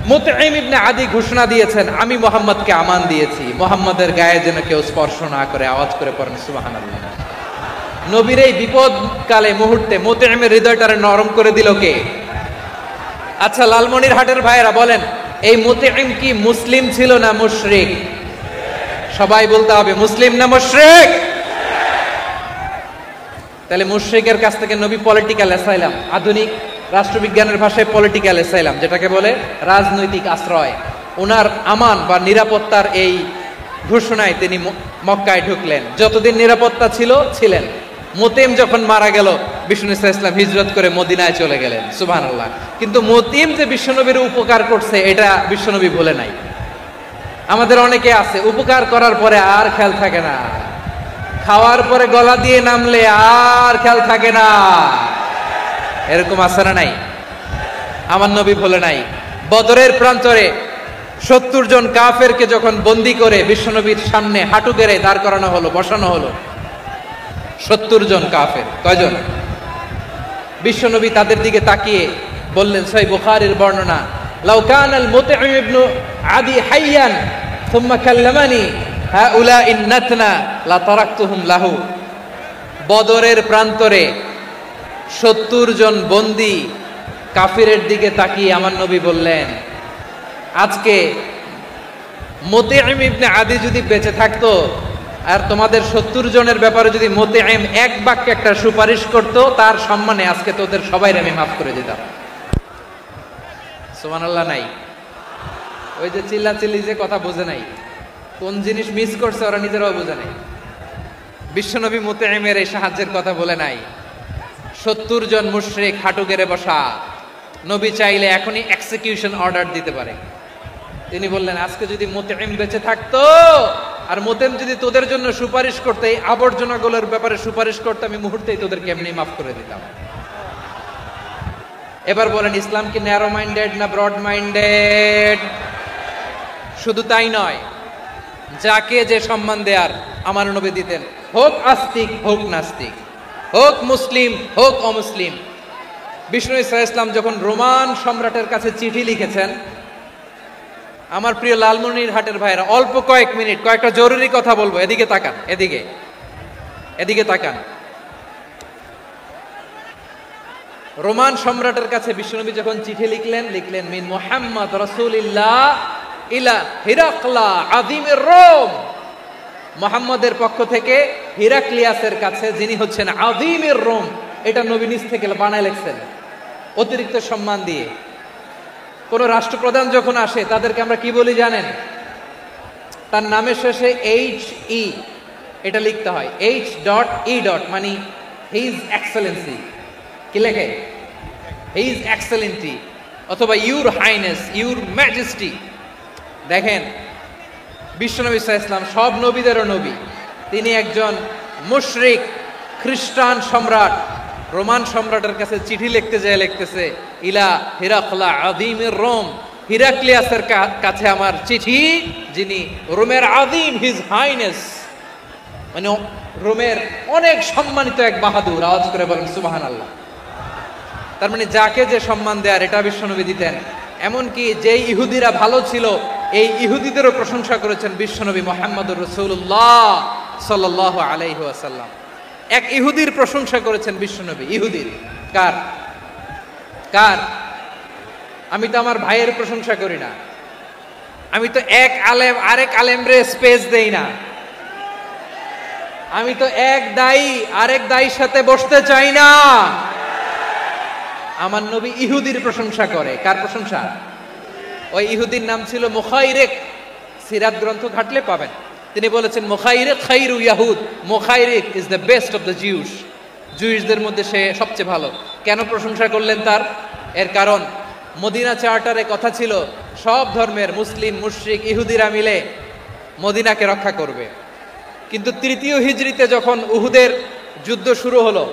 মুতঈম ইবনে আদি ঘোষণা দিয়েছেন, আমি মুহাম্মদকে আমান দিয়েছি, মুহাম্মদের গায়ে যেন কেউ স্পর্শ না করে। আওয়াজ করে পড়েন সুবহানাল্লাহ। নবীর এই বিপদকালে মুহূর্তে মুতঈমের হৃদয়টারে নরম করে দিল কে? আচ্ছা, লালমনিরহাটের ভাইয়েরা বলেন, এই মুতঈম কি মুসলিম ছিল না মুশরিক? সবাই বলতে হবে মুসলিম না মুশরিক। তাহলে মুশরিকের কাছ থেকে নবী পলিটিক্যাল অ্যাসাইলাম, আধুনিক রাষ্ট্রবিজ্ঞানের ভাষায় পলিটিক্যাল অ্যাসাইলাম, যেটাকে বলে রাজনৈতিক আশ্রয়, ওনার আমান বা নিরাপত্তার এই ঘোষণায় তিনি মক্কায় ঢুকলেন। যতদিন নিরাপত্তা ছিল ছিলেন। মুতিম যখন মারা গেল, বিষ্ণু ইসলাম হিজরত করে মদিনায় চলে গেলেন। সুবহানাল্লাহ। কিন্তু মুতিম যে বিশ্বনবীর উপকার করছে এটা বিশ্বনবী ভুলে নাই। আমাদের অনেকে আছে উপকার করার পরে আর খেয়াল থাকে না, খাওয়ার পরে গলা দিয়ে নামলে আর খেয়াল থাকে না, এরকম আছে না নাই? আমার নবী ভুলে নাই। বদরের প্রান্তরে 70 জন কাফেরকে যখন বন্দী করে বিশ্বনবীর সামনে হাঁটু গেড়ে দাঁড় করানো হলো, বসানো হলো, 70 জন কাফের। কয়জন? বিশ্বনবী তাদের দিকে তাকিয়ে বললেন, সহিহ বুখারীর বর্ণনা, লাউ কানাল মুতঈম ইবনে আদি হাইয়ান থুম্মা কাল্লামানি হাউলাইন নাতনা লা তারাকতুহুম লাহু। বদরের প্রান্তরে 70 জন বন্দী কাফিরের দিকে তাকিয়ে আমার নবী বললেন, আজকে মুতঈম ইবনে আদি যদি বেঁচে থাকতো আর তোমাদের 70 জনের ব্যাপারে যদি মুতঈম এক বাক্যে একটা সুপারিশ করত, তার সম্মানে আজকে তোদের সবাই আমি মাফ করে দিতাম। সুবহানাল্লাহ। নাই ওই যে চিল্লাচিল্লি যে কথা বোঝে নাই, কোন জিনিস মিস করছে ওরা নিজেরাও বোঝে নাই। বিশ্বনবী মুতঈমের এই সাহায্যের কথা বলে নাই। 70 জন মুশরিক হাঁটু গেড়ে বসা, নবী চাইলে এখনই এক্সিকিউশন অর্ডার দিতে পারে। তিনি বললেন, আজকে যদি মুতঈম বেঁচে থাকতো আর মুতঈম যদি তোদের জন্য সুপারিশ করতে, এই আবর্জনাগুলোর ব্যাপারে সুপারিশ করতে, আমি মুহূর্তেই তোদের কেমনি মাফ করে দিতাম। এবার বলেন, ইসলাম কি ন্যারো মাইন্ডেড না ব্রড মাইন্ডেড? শুধু তাই নয়, যাকে যে সম্মান দেয়ার আমার নবী দিতেন, হোক আস্তিক হোক নাস্তিক, হোক মুসলিম হোক অমুসলিম। বিষ্ণু ইসলাম যখন রোমান সম্রাটের কাছে চিঠি লিখেছেন, আমার প্রিয় লালমনিরহাটের ভাইরা, অল্প কয়েক মিনিট কয়েকটা জরুরি কথা বলবো, এদিকে তাকান, এদিকে তাকান। রোমান সম্রাটের কাছে বিশ্বনবী যখন চিঠি লিখলেন মিন মুহাম্মদ রাসূলিল্লাহ ইলা হিরাকলা আযীমির রোম, মুহাম্মদের পক্ষ থেকে হিরাক্লিয়াসের কাছে, যিনি হচ্ছেন আযীমির রোম। এটা নবী নিজ থেকে বানায় লিখছেন, অতিরিক্ত সম্মান দিয়ে। কোন রাষ্ট্রপ্রধান যখন আসে তাদেরকে আমরা কি বলি জানেন? তার নামের শেষে HE এটা লিখতে হয়, H.E. মানে হিজ এক্সেলেন্সি। কি লেখে? হিজ এক্সেলেন্সি অথবা ইউর হাইনেস, ইউর ম্যাজেস্টি। দেখেন, বিশ্বনবী সাল্লাল্লাহু আলাইহি ওয়াসাল্লাম সব নবীদেরও নবী, তিনি একজন মুশরিক খ্রিস্টান সম্রাট রোমান সম্রাটের কাছে চিঠি লিখতে যায়, লিখতেছে ইলা হিরাকলা আযীমির রোম, হিরাক্লিয়াসের কাছে আমার চিঠি, যিনি রোমের আযীম, হিজ হাইনেস, মানে রোমের অনেক সম্মানিত এক বাহাদুর। আওয়াজ করে বলেন সুবহানাল্লাহ। তার মানে যাকে যে সম্মান দেয়ার এটা বিশ্বনবী দিতেন। এমনকি যেই ইহুদিরা ভালো ছিল, এই ইহুদিদেরও প্রশংসা করেছেন বিশ্বনবী মুহাম্মদুর রাসূলুল্লাহ সাল্লাল্লাহু আলাইহি ওয়াসাল্লাম। এক ইহুদির প্রশংসা করেছেন বিশ্বনবী। ইহুদির কার? আমি তো আমার ভাইয়ের প্রশংসা করি না, আমি তো এক আলেম আরেক আলেমরে স্পেস দেই না, আমি তো এক দায়ী আরেক দায়ীর সাথে বসতে চাই না। আমার নবী ইহুদির প্রশংসা করে। কার প্রশংসা? ওই ইহুদির নাম ছিল মুখাইরিক। সিরাত গ্রন্থ ঘাটলে পাবেন। তিনি বলেছেন মুখাইরিক খাইরু ইয়াহুদ, Mukhairiq is the best of the Jews. জুইশদের মধ্যে সে সবচেয়ে ভালো। কেন প্রশংসা করলেন তার? এর কারণ মদিনা চার্টারে কথা ছিল সব ধর্মের মুসলিম, মুশরিক, ইহুদিরা মিলে মদিনাকে রক্ষা করবে। কিন্তু 3য় হিজরিতে যখন উহুদের যুদ্ধ শুরু হলো,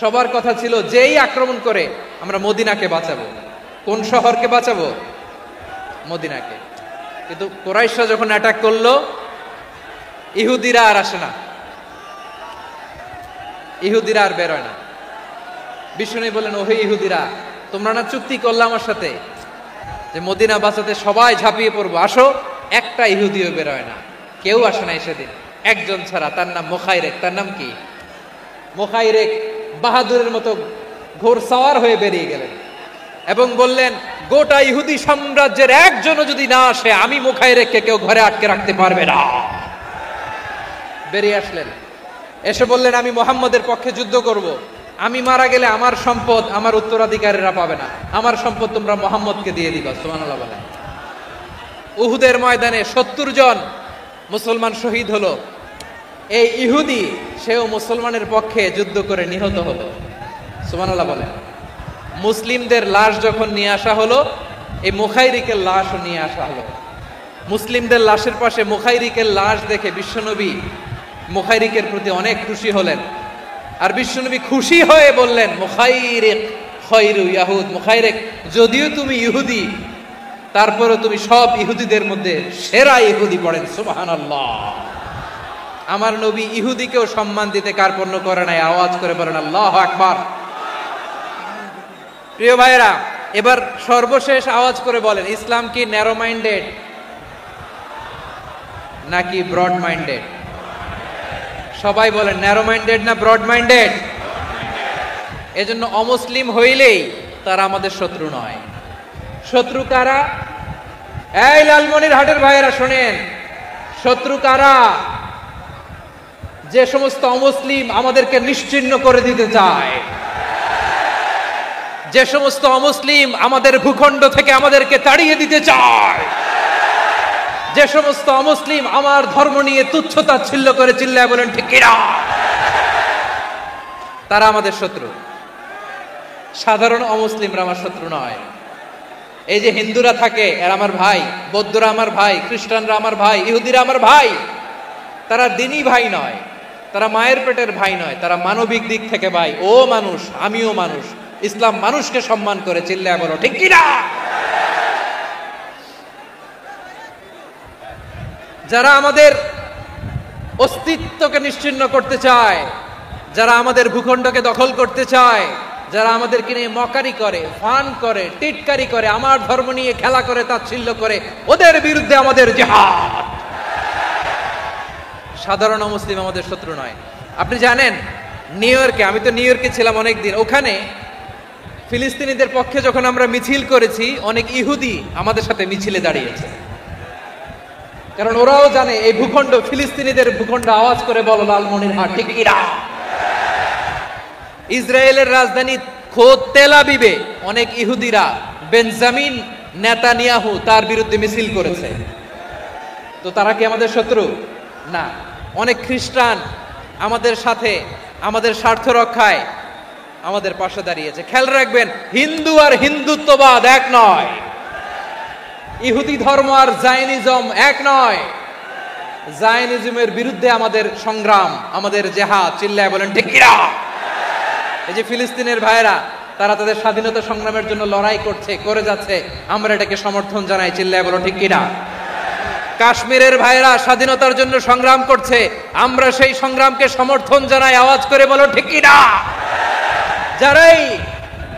সবার কথা ছিল যেই আক্রমণ করে আমরা মদিনাকে বাঁচাবো। কোন শহরকে বাঁচাবো? মদিনাকে। কিন্তু কুরাইশরা যখন অ্যাটাক করলো, ইহুদিরা আর আসে না, ইহুদিরা আর বেরোয় না। বিষ্ণু বলেন, ওহে ইহুদিরা, তোমরা না চুক্তি করলে আমার সাথে যে মদিনা বাঁচাতে সবাই ঝাঁপিয়ে পড়বো, আসো। একটা ইহুদিও বেরোয় না, কেউ আসে না সেদিন, একজন ছাড়া। তার নাম মুখাইরেক। তার নাম কি? মুখাইরেক বাহাদুরের মতো ঘোড় সাওয়ার হয়ে বেরিয়ে গেলেন। এবং বললেন, গোটা ইহুদি সাম্রাজ্যের একজনও যদি না আসে, আমি মুখাইরেককে কেউ ঘরে আটকে রাখতে পারবে না। বেরিয়ে আসলেন, এসে বললেন, আমি মুহাম্মদের পক্ষে যুদ্ধ করব। আমি মারা গেলে আমার সম্পদ আমার উত্তরাধিকারীরা পাবে না, আমার সম্পদ তোমরা মুহাম্মদকে দিয়ে দিবা। সুবহানাল্লাহ বলেন। উহুদের ময়দানে 70 জন মুসলমান শহীদ হলো। এই ইহুদি সেও মুসলমানের পক্ষে যুদ্ধ করে নিহত হলো। সুবহানাল্লাহ বলেন। মুসলিমদের লাশ যখন নিয়ে আসা হলো, এই মুখাইরিকের লাশও নিয়ে আসা হলো। মুসলিমদের লাশের পাশে মুখাইরিকের লাশ দেখে বিশ্বনবী মুখাইরিকের প্রতি অনেক খুশি হলেন। আর বিশ্বনবী খুশি হয়ে বললেন, মুখাইরিক খায়রু ইয়াহুদ, মুখাইরিক যদিও তুমি ইহুদি, তারপরে তুমি সব ইহুদিদের মধ্যে সেরা ইহুদি। পড়েন সুবহানাল্লাহ। আমার নবী ইহুদিকেও সম্মান দিতে কার্পণ্য করে নাই। আওয়াজ করে বলেন আল্লাহু আকবার। প্রিয় ভাইরা, এবার সর্বশেষ আওয়াজ করে বলেন, ইসলাম কি ন্যারো মাইন্ডেড নাকি ব্রড মাইন্ডেড? সবাই বলেন, ন্যারো মাইন্ডেড না ব্রড মাইন্ডেড? এজন্য অমুসলিম হইলেই তারা আমাদের শত্রু নয়। শত্রু কারা? এই লালমনিরহাটের ভাইয়েরা শোনেন, শত্রু কারা? যে সমস্ত অমুসলিম আমাদেরকে নিশ্চিহ্ন করে দিতে চায়, যে সমস্ত অমুসলিম আমাদের ভূখণ্ড থেকে আমাদেরকে তাড়িয়ে দিতে চায়, যে সমস্ত অমুসলিম আমার ধর্ম নিয়ে তুচ্ছতাচ্ছিল্য করে চিল্লায় বলেন ঠিক কিনা, তারা আমাদের শত্রু। সাধারণ অমুসলিমরা আমার শত্রু নয়। এই যে হিন্দুরা থাকে, এরা আমার ভাই, বৌদ্ধরা আমার ভাই, খ্রিস্টানরা আমার ভাই, ইহুদিরা আমার ভাই। তারা দিনই ভাই নয়, তারা মায়ের পেটের ভাই নয়, তারা মানবিক দিক থেকে ভাই। ও মানুষ, আমিও মানুষ। ইসলাম মানুষকে সম্মান করে, চিল্লায় বলো ঠিক কিনা। যারা আমাদের অস্তিত্বকে নিশ্চিহ্ন করতে চায়, যারা আমাদের ভূখণ্ডকে দখল করতে চায়, যারা আমাদেরকে নিয়ে মকারি করে, ফান করে, টিটকারি করে, আমার ধর্ম নিয়ে খেলা করে, তাচ্ছিল্য করে, ওদের বিরুদ্ধে আমাদের জিহাদ। সাধারণ মুসলিম আমাদের শত্রু নয়। আপনি জানেন, নিউ ইয়র্কে, আমি তো নিউ ইয়র্কে ছিলাম অনেকদিন, ওখানে ফিলিস্তিনিদের পক্ষে যখন আমরা মিছিল করেছি, অনেক ইহুদি আমাদের সাথে মিছিলে দাঁড়িয়েছে। কারণ ওরাও জানে এই ভূখণ্ড ফিলিস্তিনিদের ভূখণ্ড। আওয়াজ করে বলো লালমনিরহাট ঠিক কিনা। ইসরায়েলের রাজধানী খোদ তেল আবিবে অনেক ইহুদিরা বেঞ্জামিন নেতানিয়াহু তার বিরুদ্ধে মিছিল করেছে। তো তারা কি আমাদের শত্রু? না। অনেক খ্রিস্টান আমাদের সাথে আমাদের স্বার্থ রক্ষায় আমাদের পাশে দাঁড়িয়েছে। খেয়াল রাখবেন, হিন্দু আর হিন্দুত্ববাদ এক নয়, ইহুদি ধর্ম আর জায়নিজম এক নয়। জায়নিজমের বিরুদ্ধে আমাদের সংগ্রাম, আমাদের জেহাদ, চিল্লায় বলেন ঠিক কিনা। এই যে ফিলিস্তিনের ভাইরা, তারা তাদের স্বাধীনতা সংগ্রামের জন্য লড়াই করছে, করে যাচ্ছে, আমরা এটাকে সমর্থন জানাই, চিল্লায় বলো ঠিক কিনা। কাশ্মীরের ভাইরা স্বাধীনতার জন্য সংগ্রাম করছে, আমরা সেই সংগ্রামকে সমর্থন জানাই, আওয়াজ করে বলো ঠিক কিনা। যারাই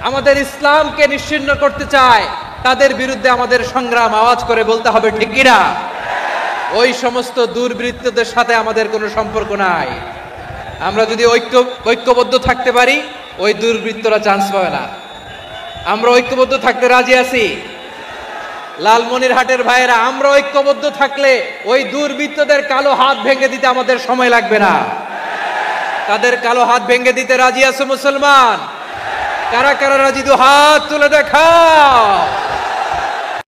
আমাদের ইসলামকে নিশ্চিহ্ন করতে চায়, তাদের বিরুদ্ধে আমাদের সংগ্রাম, আওয়াজ করে বলতে হবে ঠিক কিনা। ওই সমস্ত দুর্বৃত্তদের সাথে আমাদের কোনো সম্পর্ক নাই। আমরা যদি ঐক্যবদ্ধ থাকতে পারি, ওই দুর্বৃত্তরা চান্স পাবে না। আমরা ঐক্যবদ্ধ থাকতে রাজি আছি। লালমনিরহাটের ভাইয়েরা, আমরা ঐক্যবদ্ধ থাকলে ওই দুর্বৃত্তদের কালো হাত ভেঙে দিতে আমাদের সময় লাগবে না। তাদের কালো হাত ভেঙে দিতে রাজি আছো মুসলমান? কারা কারা রাজি? দু হাত তুলে দেখাও।